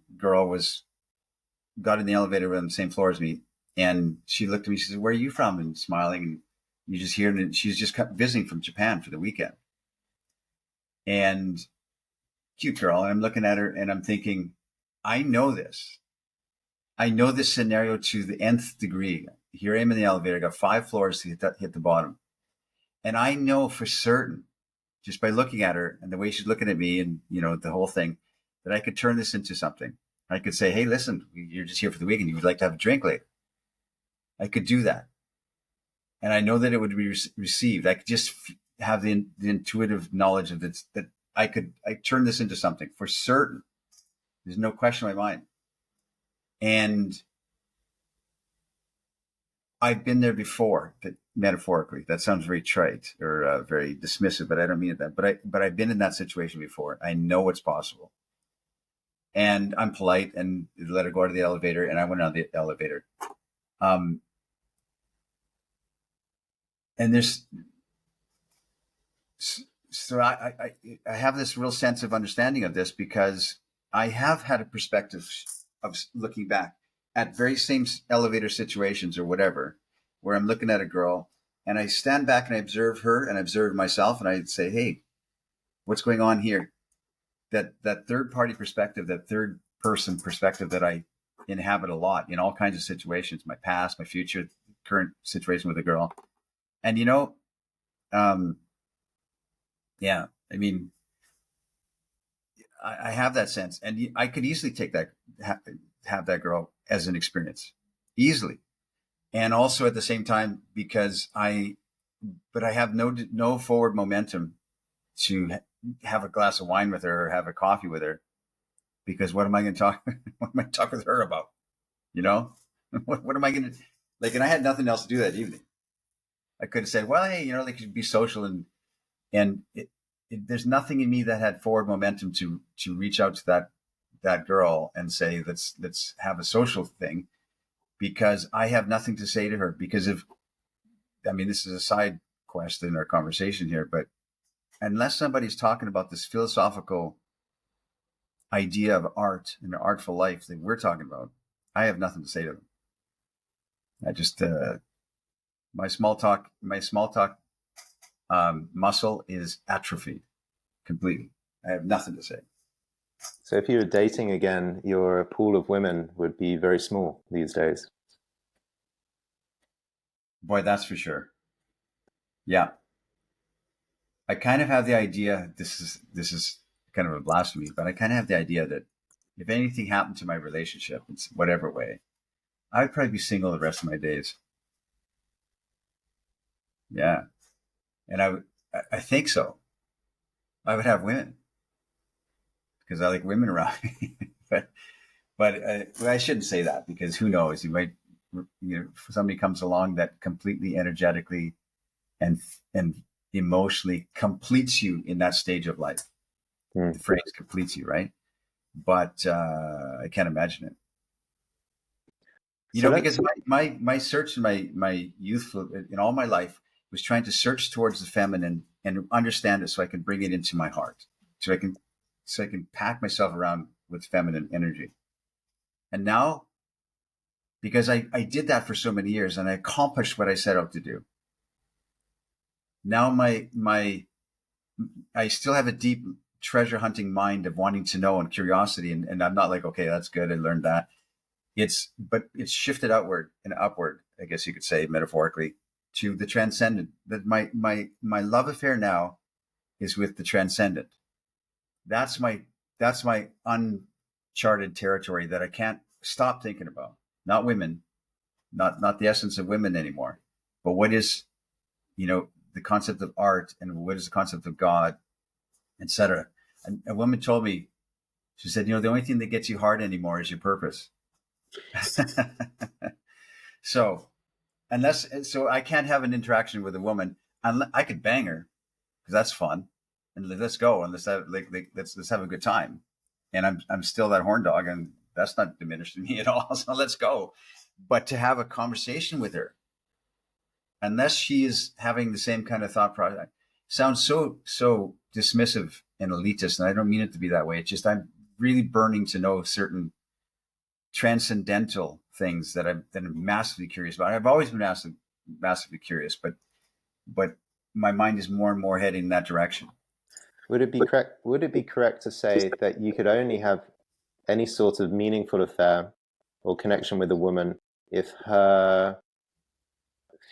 got in the elevator on the same floor as me. And she looked at me, she said, "Where are you from?" And smiling. And you just hear, and she's just visiting from Japan for the weekend. And cute girl. And I'm looking at her and I'm thinking, I know this. I know this scenario to the nth degree. Here I am in the elevator. I got 5 floors to hit the bottom. And I know for certain, just by looking at her and the way she's looking at me and, the whole thing, that I could turn this into something. I could say, "Hey, listen, you're just here for the weekend. You would like to have a drink later." I could do that. And I know that it would be received. I could just have the intuitive knowledge of this, that I turn this into something for certain. There's no question in my mind. And I've been there before, that metaphorically. That sounds very trite or very dismissive, but I don't mean that. But I've been in that situation before. I know it's possible. And I'm polite and let her go to the elevator, and I went on the elevator. And there's, so I have this real sense of understanding of this, because I have had a perspective of looking back at very same elevator situations or whatever, where I'm looking at a girl and I stand back and I observe her and I observe myself, and I say, "Hey, what's going on here?" That third party perspective, that third person perspective that I inhabit a lot in all kinds of situations, my past, my future, current situation with a girl. And, yeah, I mean, I have that sense, and I could easily take that, have that girl as an experience easily. And also at the same time, because I have no forward momentum to have a glass of wine with her or have a coffee with her, because what am I going to talk? What am I talk with her about? You know, what am I going to like? And I had nothing else to do that evening. I could have said, well, hey, they could be social, and there's nothing in me that had forward momentum to reach out to that girl and say, let's have a social thing, because I have nothing to say to her. Because this is a side quest in our conversation here, but unless somebody's talking about this philosophical idea of art and an artful life that we're talking about, I have nothing to say to them. I just my small talk muscle is atrophied completely. I have nothing to say. So if you were dating again, your pool of women would be very small these days. Boy, that's for sure. Yeah. I kind of have the idea, this is kind of a blasphemy, but I kind of have the idea that if anything happened to my relationship, in whatever way, I'd probably be single the rest of my days. Yeah. And I think so. I would have women because I like women around me. but I shouldn't say that, because who knows? You might, somebody comes along that completely energetically and emotionally completes you in that stage of life. The phrase completes you, right? But I can't imagine it. Because my search in my youthful, in all my life, was trying to search towards the feminine and understand it, so I can bring it into my heart, so I can pack myself around with feminine energy. And now, because I did that for so many years and I accomplished what I set out to do, now I still have a deep treasure hunting mind of wanting to know and curiosity. And I'm not like, okay, that's good, I learned that. But it's shifted outward and upward, I guess you could say, metaphorically, to the transcendent. That my love affair now is with the transcendent. That's my uncharted territory that I can't stop thinking about. Not women, not the essence of women anymore, but what is, the concept of art, and what is the concept of God, etc. And a woman told me, she said, the only thing that gets you hard anymore is your purpose. So I can't have an interaction with a woman unless I could bang her, because that's fun, and let's go and let's have a good time. And I'm still that horn dog, and that's not diminishing me at all. So let's go. But to have a conversation with her, unless she is having the same kind of thought process, sounds so dismissive and elitist, and I don't mean it to be that way. It's just I'm really burning to know certain transcendental things that I'm massively curious about. I've always been massively curious, but my mind is more and more heading in that direction. Would it be correct to say that you could only have any sort of meaningful affair or connection with a woman if her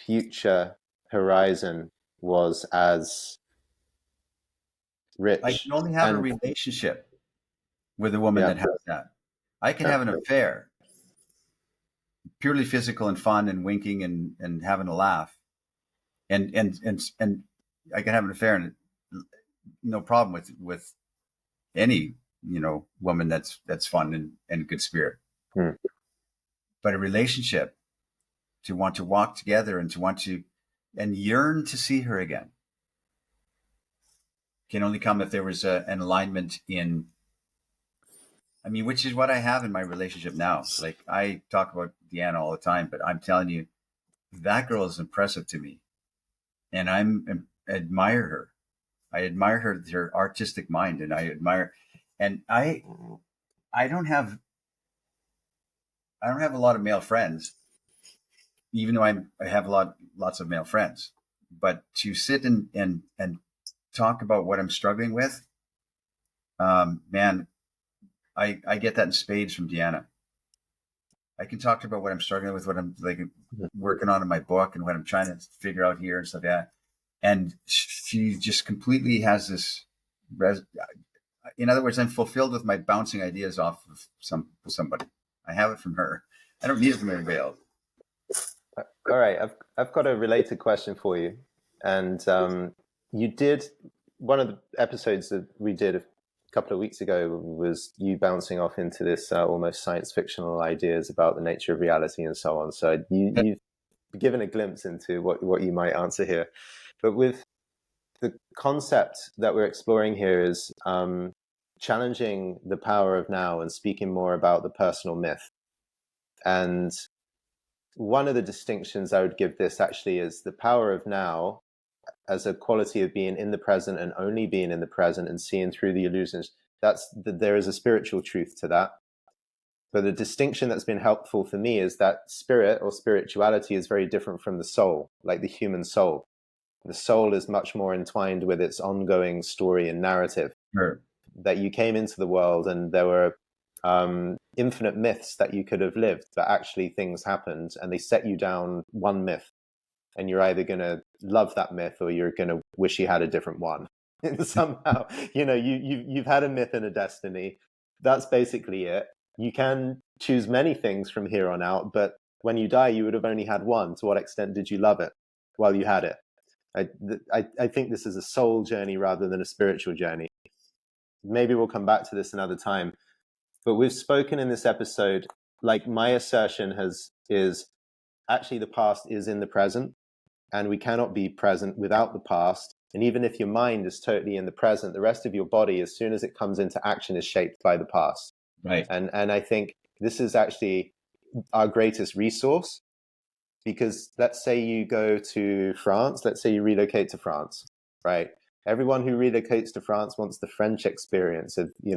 future horizon was as rich? I can only have a relationship with a woman that has that. I can have an affair, purely physical and fun and winking and having a laugh, and I can have an affair, and no problem with any woman that's fun and good spirit. But a relationship, to want to walk together and to want to and yearn to see her again, can only come if there was an alignment in, which is what I have in my relationship now. Like, I talk about Deanna all the time, but I'm telling you, that girl is impressive to me, and admire her. I admire her artistic mind, and I don't have a lot of male friends, even though I have lots of male friends. But to sit and talk about what I'm struggling with, man, I get that in spades from Deanna. I can talk to her about what I'm struggling with, what I'm working on in my book, and what I'm trying to figure out here and stuff. Yeah. And she just completely has this. In other words, I'm fulfilled with my bouncing ideas off of somebody. I have it from her. I don't need it from anybody else. All right, I've got a related question for you, and you did one of the episodes that we did couple of weeks ago was you bouncing off into this almost science fictional ideas about the nature of reality and so on. So you've given a glimpse into what you might answer here. But with the concept that we're exploring here is challenging the power of now and speaking more about the personal myth. And one of the distinctions I would give this actually is the power of now as a quality of being in the present and only being in the present and seeing through the illusions. There is a spiritual truth to that. But the distinction that's been helpful for me is that spirit or spirituality is very different from the soul, like the human soul. The soul is much more entwined with its ongoing story and narrative. Sure. That you came into the world and there were infinite myths that you could have lived, but actually things happened and they set you down one myth. And you're either going to love that myth or you're going to wish you had a different one. And somehow, you've had a myth and a destiny. That's basically it. You can choose many things from here on out, but when you die, you would have only had one. To what extent did you love it while you had it? I think this is a soul journey rather than a spiritual journey. Maybe we'll come back to this another time. But we've spoken in this episode, like my assertion is actually the past is in the present. And we cannot be present without the past. And even if your mind is totally in the present, the rest of your body, as soon as it comes into action, is shaped by the past. Right. And I think this is actually our greatest resource, because let's say you go to France, let's say you relocate to France, right? Everyone who relocates to France wants the French experience of, he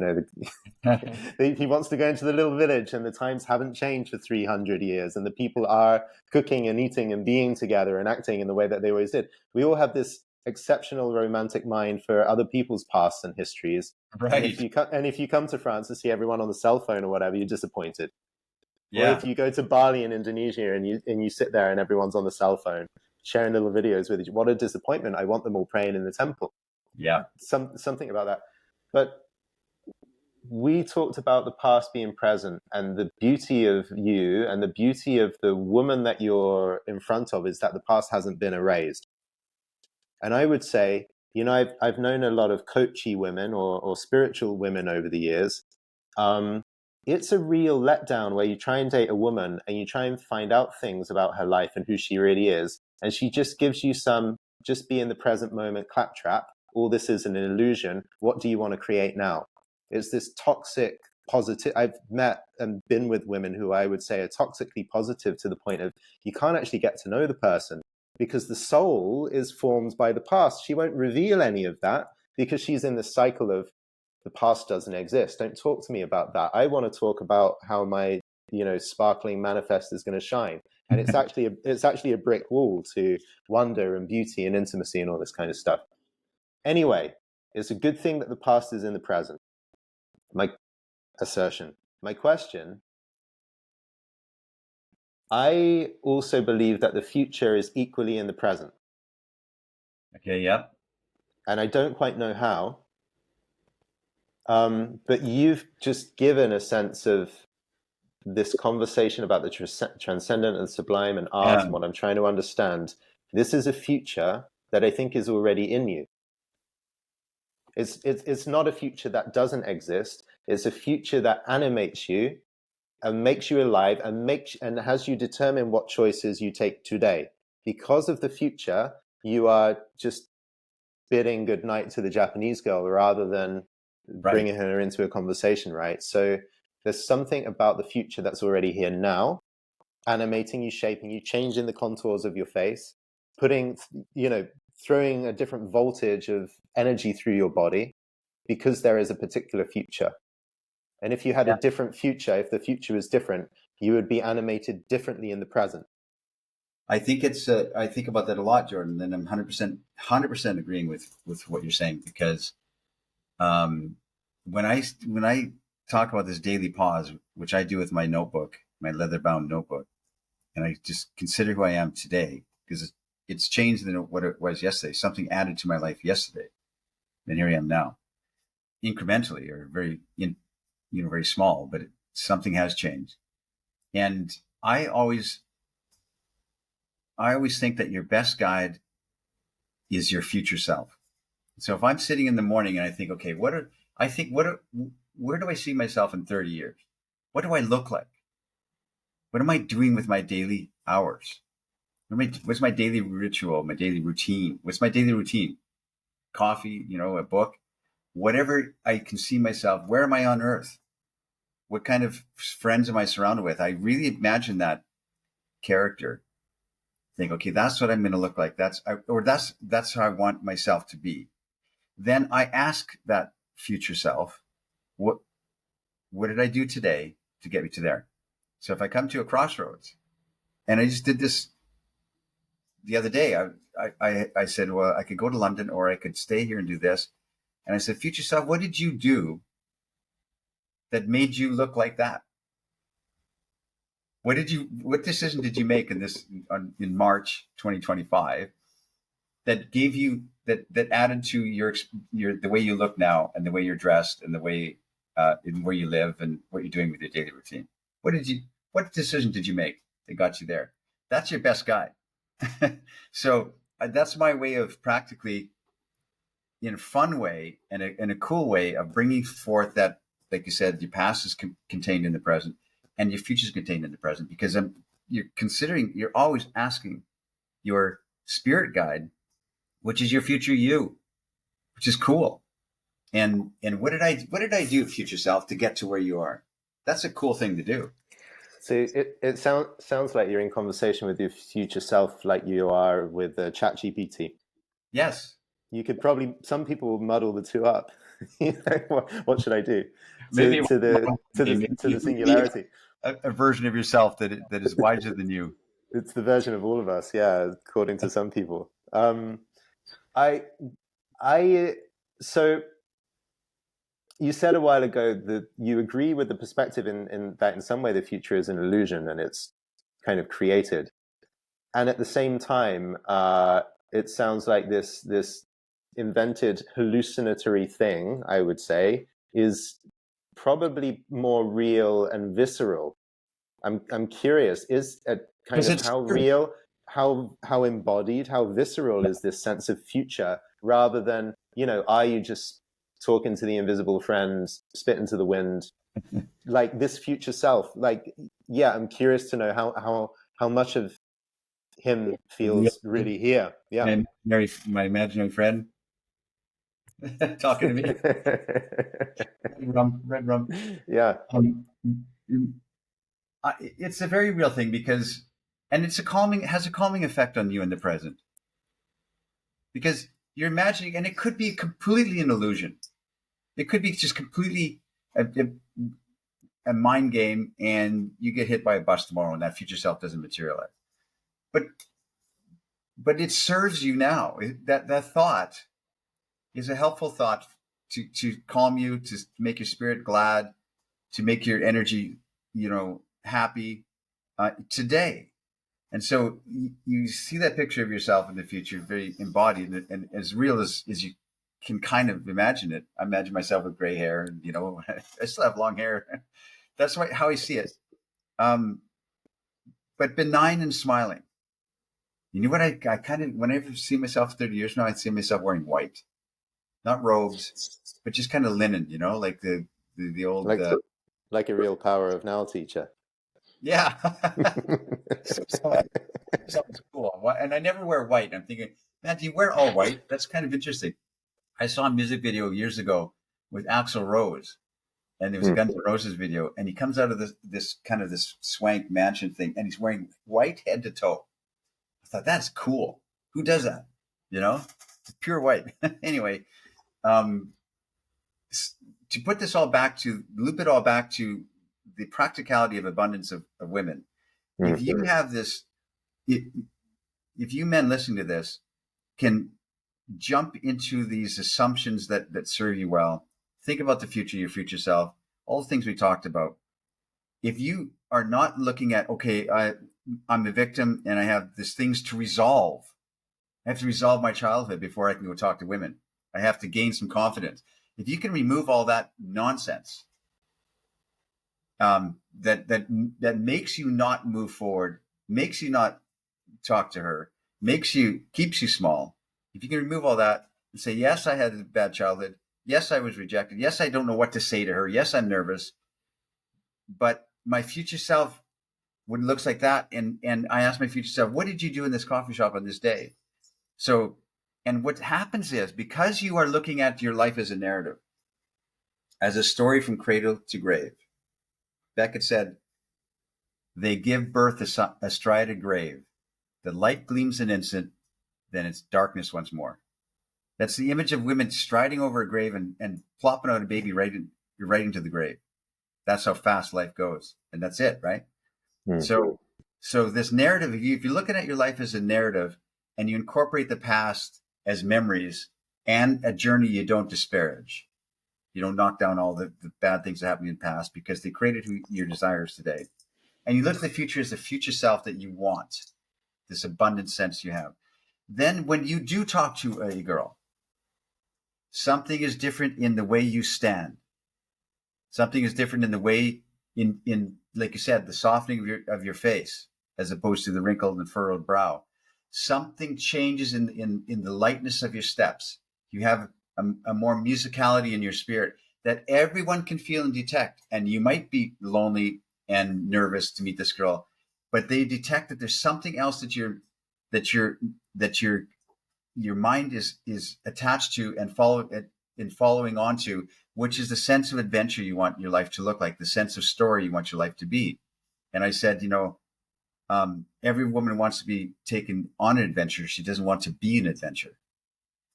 wants to go into the little village and the times haven't changed for 300 years and the people are cooking and eating and being together and acting in the way that they always did. We all have this exceptional romantic mind for other people's pasts and histories. Right. And if you come to France and see everyone on the cell phone or whatever, you're disappointed. Yeah. Or if you go to Bali in Indonesia and you sit there and everyone's on the cell phone, sharing little videos with you, what a disappointment. I want them all praying in the temple. Yeah. Something about that. But we talked about the past being present, and the beauty of you and the beauty of the woman that you're in front of is that the past hasn't been erased. And I would say, I've known a lot of coachy women or spiritual women over the years. It's a real letdown where you try and date a woman and you try and find out things about her life and who she really is. And she just gives you some, just be in the present moment claptrap. All this is an illusion. What do you want to create now? It's this toxic positive. I've met and been with women who I would say are toxically positive to the point of you can't actually get to know the person because the soul is formed by the past. She won't reveal any of that because she's in this cycle of the past doesn't exist. Don't talk to me about that. I want to talk about how my, sparkling manifest is going to shine. And it's actually a brick wall to wonder and beauty and intimacy and all this kind of stuff. Anyway, it's a good thing that the past is in the present. My assertion. My question. I also believe that the future is equally in the present. Okay. Yeah. And I don't quite know how. But you've just given a sense of this conversation about the transcendent and sublime and art and what I'm trying to understand. This is a future that I think is already in you. It's not a future that doesn't exist. It's a future that animates you and makes you alive and has you determine what choices you take today. Because of the future, you are just bidding goodnight to the Japanese girl rather than bringing her into a conversation, right? So there's something about the future that's already here now, animating you, shaping you, changing the contours of your face, putting, throwing a different voltage of energy through your body because there is a particular future. And if you had a different future, if the future was different, you would be animated differently in the present. I think I think about that a lot, Jordan, and I'm 100% agreeing with what you're saying, because when I talk about this daily pause, which I do with my notebook, my leather-bound notebook, and I just consider who I am today, because it's changed than what it was yesterday. Something added to my life yesterday, and here I am now, incrementally or very very small, but something has changed. And I always think that your best guide is your future self. So if I'm sitting in the morning and I think, okay, what are I think, where do I see myself in 30 years? What do I look like? What am I doing with my daily hours? What's my daily ritual, my daily routine? What's my daily routine? Coffee, a book, whatever I can see myself. Where am I on earth? What kind of friends am I surrounded with? I really imagine that character. Think, okay, that's what I'm going to look like. That's how I want myself to be. Then I ask that future self, what did I do today to get me to there? So if I come to a crossroads, and I just did this the other day, I said, well, I could go to London or I could stay here and do this. And I said, future self, what did you do that made you look like that? What decision did you make in March 2025 that gave you that added to your the way you look now and the way you're dressed and the way in where you live and what you're doing with your daily routine? What decision did you make that got you there? That's your best guide. So that's my way of practically, in a fun way and in a cool way, of bringing forth that, like you said, your past is contained in the present and your future is contained in the present, because you're always asking your spirit guide, which is your future you, which is cool. And what did I do, future self, to get to where you are? That's a cool thing to do. So it sounds like you're in conversation with your future self, like you are with ChatGPT. Yes. You could probably, some people will muddle the two up. What should I do Maybe to the singularity? A version of yourself that is wiser than you. It's the version of all of us, yeah, according to some people. So you said a while ago that you agree with the perspective in that in some way the future is an illusion and it's kind of created. And at the same time, it sounds like this invented hallucinatory thing, I would say, is probably more real and visceral. I'm curious, is how real, how embodied, how visceral is this sense of future, rather than, are you just talking to the invisible friend, spit into the wind, like this future self? Like, yeah, I'm curious to know how much of him feels really here. Yeah. My imaginary friend talking to me. Red rum. Yeah. It's a very real thing and it has a calming effect on you in the present, because you're imagining, and it could be completely an illusion. It could be just completely a mind game, and you get hit by a bus tomorrow and that future self doesn't materialize. But it serves you now. That thought is a helpful thought to calm you, to make your spirit glad, to make your energy, happy today. And so you see that picture of yourself in the future, very embodied and as real as you can kind of imagine it. I imagine myself with gray hair, and I still have long hair. That's how I see it. But benign and smiling. You know what I kind of, whenever I see myself 30 years now, I see myself wearing white, not robes, but just kind of linen, like the old, like a real Power of Now teacher. Yeah. Sounds cool. And I never wear white. I'm thinking, man, do you wear all white? That's kind of interesting. I saw a music video years ago with Axl Rose, and there was a Guns N' Roses video, and he comes out of this swank mansion thing, and he's wearing white head to toe. I thought, that's cool. Who does that? Pure white. Anyway, to put this all back to, loop it all back to the practicality of abundance of women. If you have this, if you men listening to this can jump into these assumptions that serve you well, think about the future, your future self, all the things we talked about. If you are not looking at, okay, I'm a victim and I have these things to resolve. I have to resolve my childhood before I can go talk to women. I have to gain some confidence. If you can remove all that nonsense, that makes you not move forward, makes you not talk to her, keeps you small. If you can remove all that and say, yes, I had a bad childhood. Yes, I was rejected. Yes, I don't know what to say to her. Yes, I'm nervous. But my future self would looks like that. And I asked my future self, what did you do in this coffee shop on this day? So, and what happens is, because you are looking at your life as a narrative, as a story from cradle to grave, Beckett said, they give birth astride a grave. The light gleams an instant, then it's darkness once more. That's the image of women striding over a grave and plopping out a baby right into the grave. That's how fast life goes. And that's it, right? Mm. So this narrative, if you're looking at your life as a narrative and you incorporate the past as memories and a journey you don't disparage, you don't knock down all the bad things that happened in the past because they created who your desires today. And you look at the future as the future self that you want, this abundant sense you have. Then when you do talk to a girl, something is different in the way you stand. Something is different in the way in like you said, the softening of your face as opposed to the wrinkled and furrowed brow. Something changes in the lightness of your steps. You have a more musicality in your spirit that everyone can feel and detect. And you might be lonely and nervous to meet this girl, but they detect that there's something else that your mind is attached to and following on to, which is the sense of adventure you want your life to look like, the sense of story you want your life to be. And I said, every woman wants to be taken on an adventure. She doesn't want to be an adventure.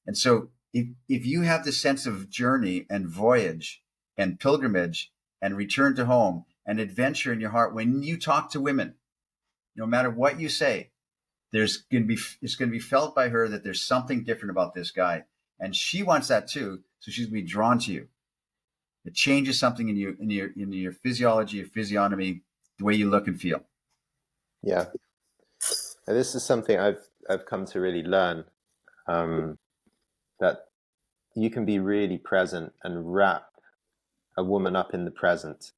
And so if you have the sense of journey and voyage and pilgrimage and return to home and adventure in your heart, when you talk to women, no matter what you say, it's going to be felt by her that there's something different about this guy. And she wants that too. So she's going to be drawn to you. It changes something in your physiology, your physiognomy, the way you look and feel. Yeah. And this is something I've come to really learn, that you can be really present and wrap a woman up in the present,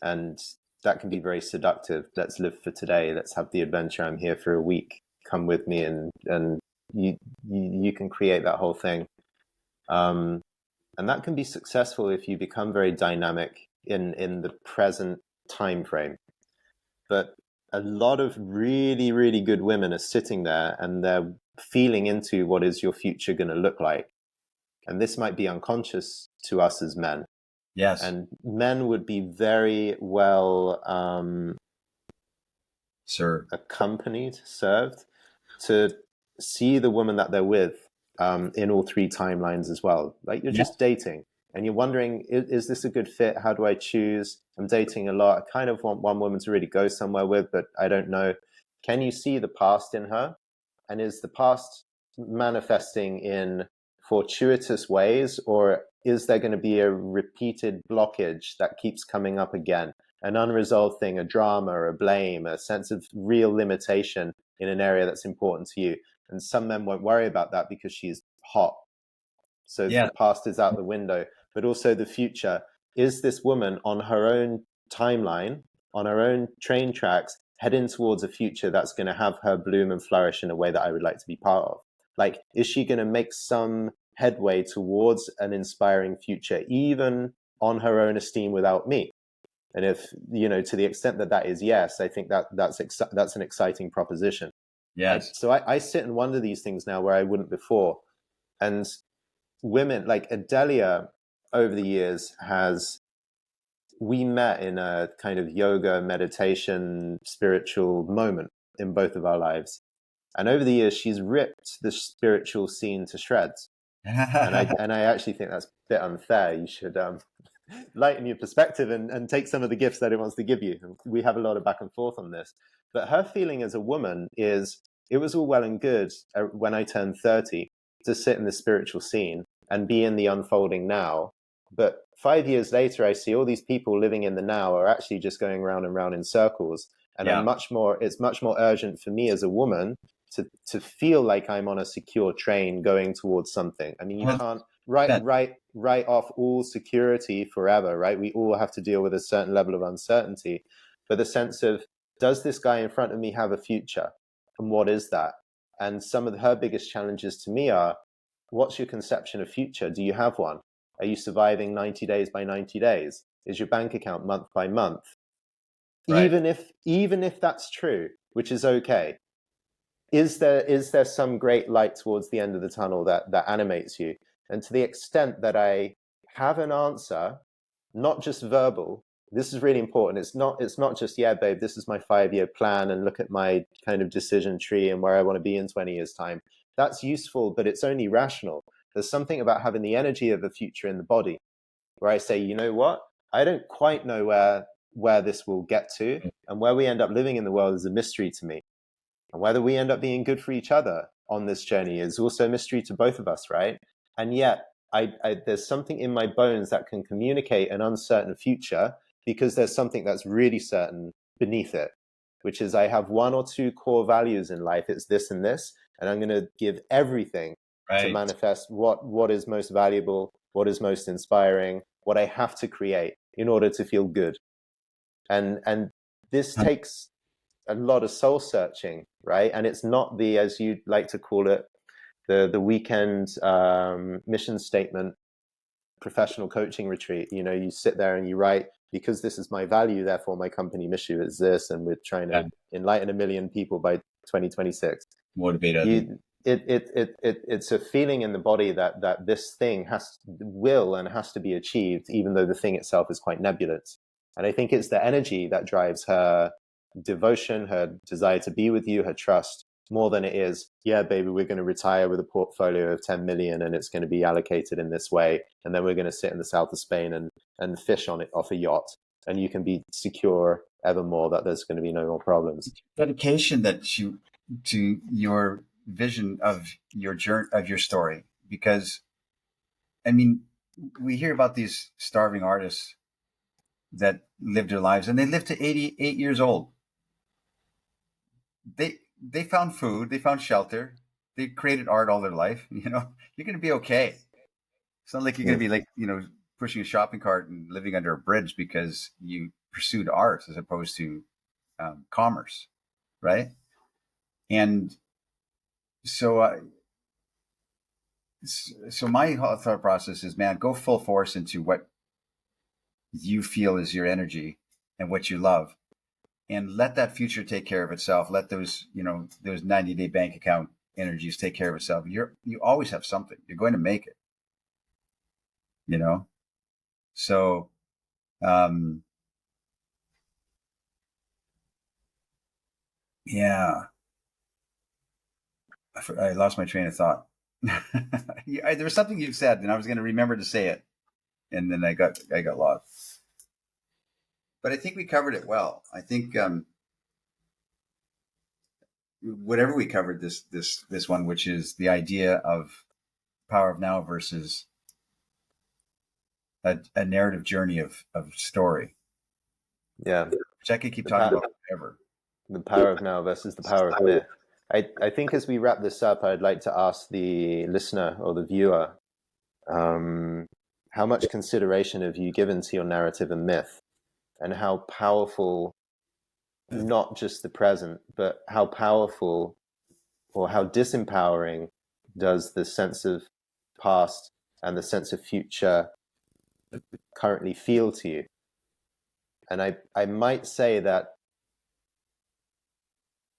and that can be very seductive. Let's live for today. Let's have the adventure. I'm here for a week. Come with me, and you can create that whole thing. And that can be successful if you become very dynamic in the present time frame. But a lot of really, really good women are sitting there and they're feeling into what is your future going to look like. And this might be unconscious to us as men. Yes. And men would be very well served to see the woman that they're with in all three timelines as well. Like you're just dating and you're wondering, is this a good fit? How do I choose? I'm dating a lot. I kind of want one woman to really go somewhere with, but I don't know. Can you see the past in her? And is the past manifesting in fortuitous ways, or is there going to be a repeated blockage that keeps coming up again? An unresolved thing, a drama, a blame, a sense of real limitation in an area that's important to you. And some men won't worry about that because she's hot. So the past is out the window, but also the future. Is this woman on her own timeline, on her own train tracks, heading towards a future that's going to have her bloom and flourish in a way that I would like to be part of? Like, is she going to make some headway towards an inspiring future, even on her own esteem without me? And if, to the extent that is yes, I think that's an exciting proposition. Yes. So I sit and wonder these things now where I wouldn't before. And women like Adelia over the years we met in a kind of yoga, meditation, spiritual moment in both of our lives. And over the years, she's ripped the spiritual scene to shreds. And I actually think that's a bit unfair. You should lighten your perspective and take some of the gifts that it wants to give you. We have a lot of back and forth on this. But her feeling as a woman is, it was all well and good when I turned 30 to sit in the spiritual scene and be in the unfolding now. But 5 years later, I see all these people living in the now are actually just going round and round in circles. And it's much more urgent for me as a woman to feel like I'm on a secure train going towards something. I mean, you can't write off all security forever, right? We all have to deal with a certain level of uncertainty. But the sense of, does this guy in front of me have a future? And what is that? And some of her biggest challenges to me are, what's your conception of future? Do you have one? Are you surviving 90 days by 90 days? Is your bank account month by month? Right. Even if that's true, which is okay, is there some great light towards the end of the tunnel that animates you? And to the extent that I have an answer, not just verbal, this is really important. It's not just, yeah, babe, this is my 5-year plan and look at my kind of decision tree and where I want to be in 20 years time. That's useful, but it's only rational. There's something about having the energy of the future in the body where I say, you know what? I don't quite know where this will get to, and where we end up living in the world is a mystery to me. And whether we end up being good for each other on this journey is also a mystery to both of us, right? And yet, there's something in my bones that can communicate an uncertain future because there's something that's really certain beneath it, which is I have 1 or 2 core values in life. It's this and this, and I'm going to give everything to Right. manifest what is most valuable, what is most inspiring, what I have to create in order to feel good. And this takes a lot of soul searching, right? And it's not the, as you like to call it, the weekend mission statement professional coaching retreat. You know, you sit there and you write, because this is my value, therefore my company mission is this, and we're trying to enlighten 1 million people by 2026. Motivate others. It's a feeling in the body that this thing will and has to be achieved, even though the thing itself is quite nebulous. And I think it's the energy that drives her devotion, her desire to be with you, her trust, more than it is, yeah, baby, we're going to retire with a portfolio of 10 million and it's going to be allocated in this way. And then we're going to sit in the south of Spain and fish on it off a yacht. And you can be secure evermore that there's going to be no more problems. Dedication that you to your vision of your journey, of your story, because I mean, we hear about these starving artists that live their lives and they live to 88 years old. They found food, they found shelter, they created art all their life. You know, you're going to be okay. It's not like you're going to be like, you know, pushing a shopping cart and living under a bridge because you pursued art as opposed to commerce, right? And so, so my thought process is, man, go full force into what you feel is your energy and what you love, and let that future take care of itself. Let those, you know, those 90-day bank account energies take care of itself. You always have something. You're going to make it, you know? So, yeah, I lost my train of thought. There was something you said and I was going to remember to say it. And then I got lost, but I think we covered it well. I think, whatever we covered this one, which is the idea of power of now versus a narrative journey of story. Yeah. Which I could keep talking about forever. The power of now versus the power of myth. I think as we wrap this up, I'd like to ask the listener or the viewer, how much consideration have you given to your narrative and myth, and how powerful, not just the present, but how powerful or how disempowering does the sense of past and the sense of future currently feel to you? And I might say that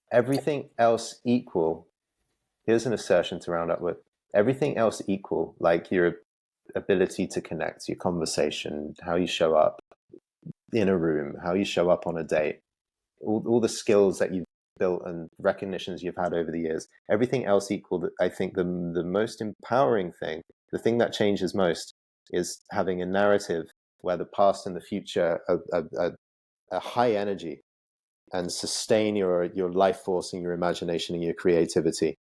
everything else equal, here's an assertion to round up with, everything else equal, like your ability to connect, your conversation, how you show up in a room, how you show up on a date, all the skills that you've built and recognitions you've had over the years, everything else equal, I think the most empowering thing, the thing that changes most, is having a narrative where the past and the future are high energy and sustain your life force and your imagination and your creativity.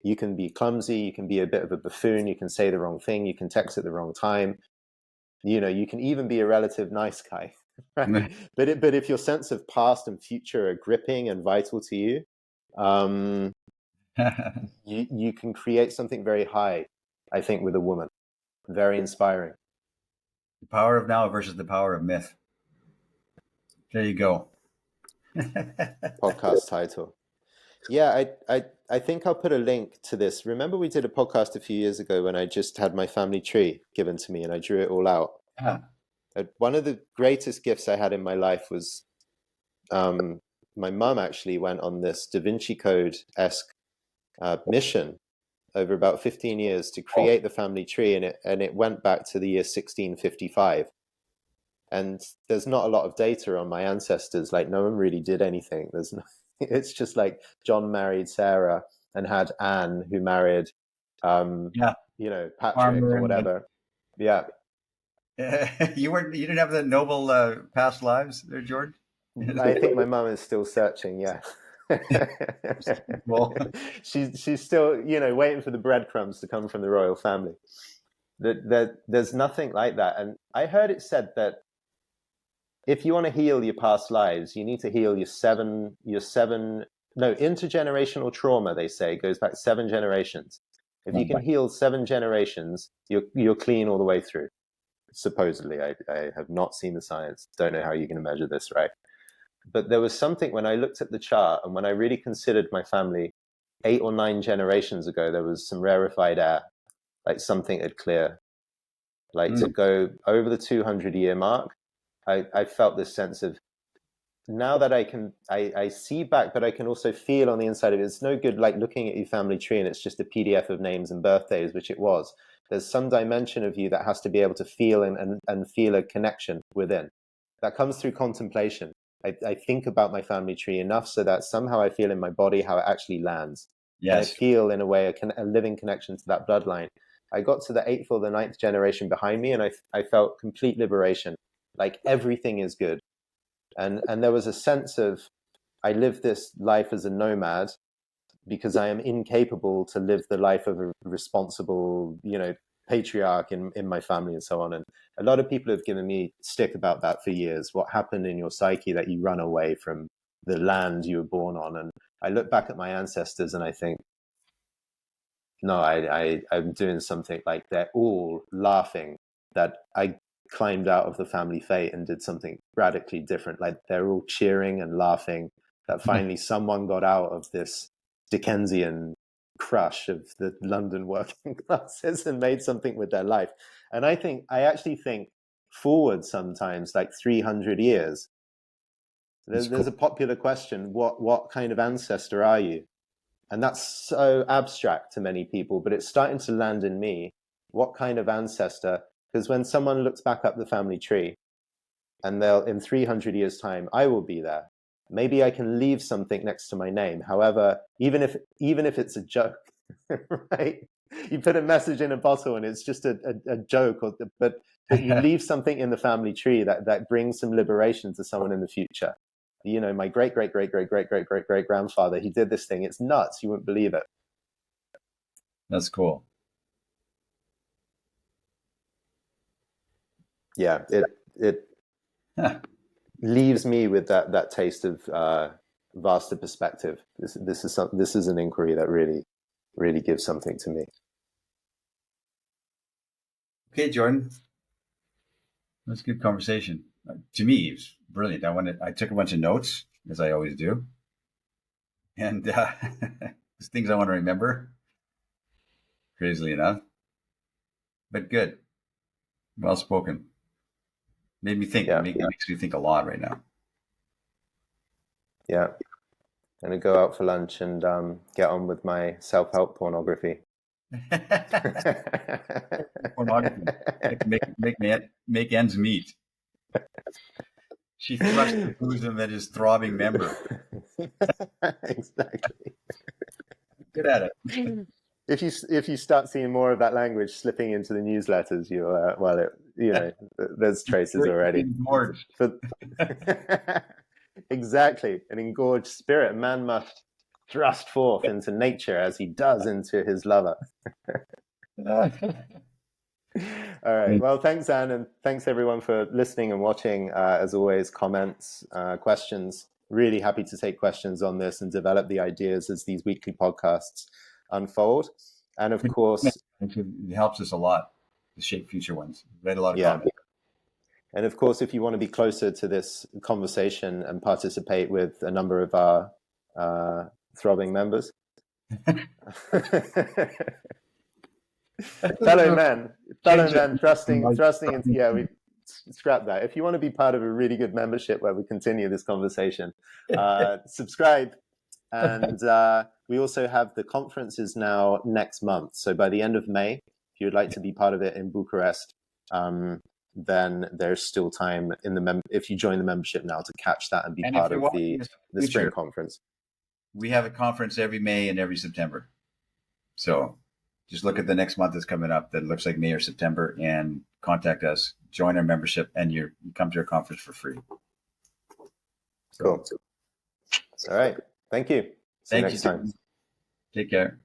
You can be clumsy, you can be a bit of a buffoon, you can say the wrong thing, you can text at the wrong time, you know, you can even be a relative nice guy, right? But if your sense of past and future are gripping and vital to you, you can create something very high, I think, with a woman. Very inspiring. The power of now versus the power of myth. There you go. Podcast title. Yeah, I think I'll put a link to this. Remember we did a podcast a few years ago when I just had my family tree given to me and I drew it all out. Yeah. One of the greatest gifts I had in my life was my mum actually went on this Da Vinci Code-esque mission over about 15 years to create the family tree, and it went back to the year 1655. And there's not a lot of data on my ancestors. Like, no one really did anything. It's just like John married Sarah and had Anne, who married Yeah. Patrick Farmer or whatever. Yeah. You didn't have the noble past lives there, Jordan? I think my mum is still searching. Yeah. Well, she's still, waiting for the breadcrumbs to come from the royal family. There's nothing like that. And I heard it said that if you want to heal your past lives, you need to heal intergenerational trauma, they say, goes back 7 generations. If you can heal 7 generations, you're clean all the way through. Supposedly, I have not seen the science. Don't know how you're going to measure this, right? But there was something when I looked at the chart and when I really considered my family 8 or 9 generations ago, there was some rarefied air, like something had clear. Like to go over the 200-year mark, I felt this sense of, now that I see back, but I can also feel on the inside of it. It's no good like looking at your family tree and it's just a PDF of names and birthdays, which it was. There's some dimension of you that has to be able to feel and feel a connection within. That comes through contemplation. I think about my family tree enough so that somehow I feel in my body how it actually lands. yes. And I feel in a way a living connection to that bloodline. I got to the 8th or the 9th generation behind me and I felt complete liberation. Like everything is good. And there was a sense of, I live this life as a nomad because I am incapable to live the life of a responsible, patriarch in my family and so on. And a lot of people have given me stick about that for years. What happened in your psyche that you run away from the land you were born on? And I look back at my ancestors and I think, no, I'm doing something like they're all laughing that I climbed out of the family fate and did something radically different. Like they're all cheering and laughing that finally someone got out of this Dickensian crush of the London working classes and made something with their life. And I actually think forward sometimes, like 300 years, there's a popular question, what kind of ancestor are you? And that's so abstract to many people, but it's starting to land in me. What kind of ancestor? Because when someone looks back up the family tree and in 300 years' time, I will be there. Maybe I can leave something next to my name. However, even if it's a joke, right? You put a message in a bottle and it's just a joke, but you leave something in the family tree that brings some liberation to someone in the future. My great grandfather, he did this thing. It's nuts. You wouldn't believe it. That's cool. Yeah, it leaves me with that taste of vaster perspective. This is an inquiry that really gives something to me. Okay, Jordan, that's a good conversation. To me, it's brilliant. I took a bunch of notes, as I always do, and there's things I want to remember. Crazily enough, but good, well spoken. Made me think. Yeah. Makes me think a lot right now. Yeah. I'm going to go out for lunch and get on with my self-help pornography. Pornography. Make ends meet. She thrust the bosom at his throbbing member. Exactly. Good at it. If you start seeing more of that language slipping into the newsletters, there's traces already. Exactly, an engorged spirit. Man must thrust forth into nature as he does into his lover. All right. Well, thanks, Zan, and thanks everyone for listening and watching. As always, comments, questions. Really happy to take questions on this and develop the ideas as these weekly podcasts unfold. And of course, it helps us a lot to shape future ones. Read a lot of comments. And of course, if you want to be closer to this conversation and participate with a number of our throbbing members, fellow men, trusting into, yeah, we scrap that. If you want to be part of a really good membership where we continue this conversation, subscribe. And we also have the conferences now next month. So by the end of May, if you would like to be part of it in Bucharest, then there's still time in if you join the membership now to catch that and be part of the spring conference. We have a conference every May and every September. So just look at the next month that's coming up that looks like May or September and contact us, join our membership, and you come to our conference for free. Cool. All right. Thank you. See you next time. Take care.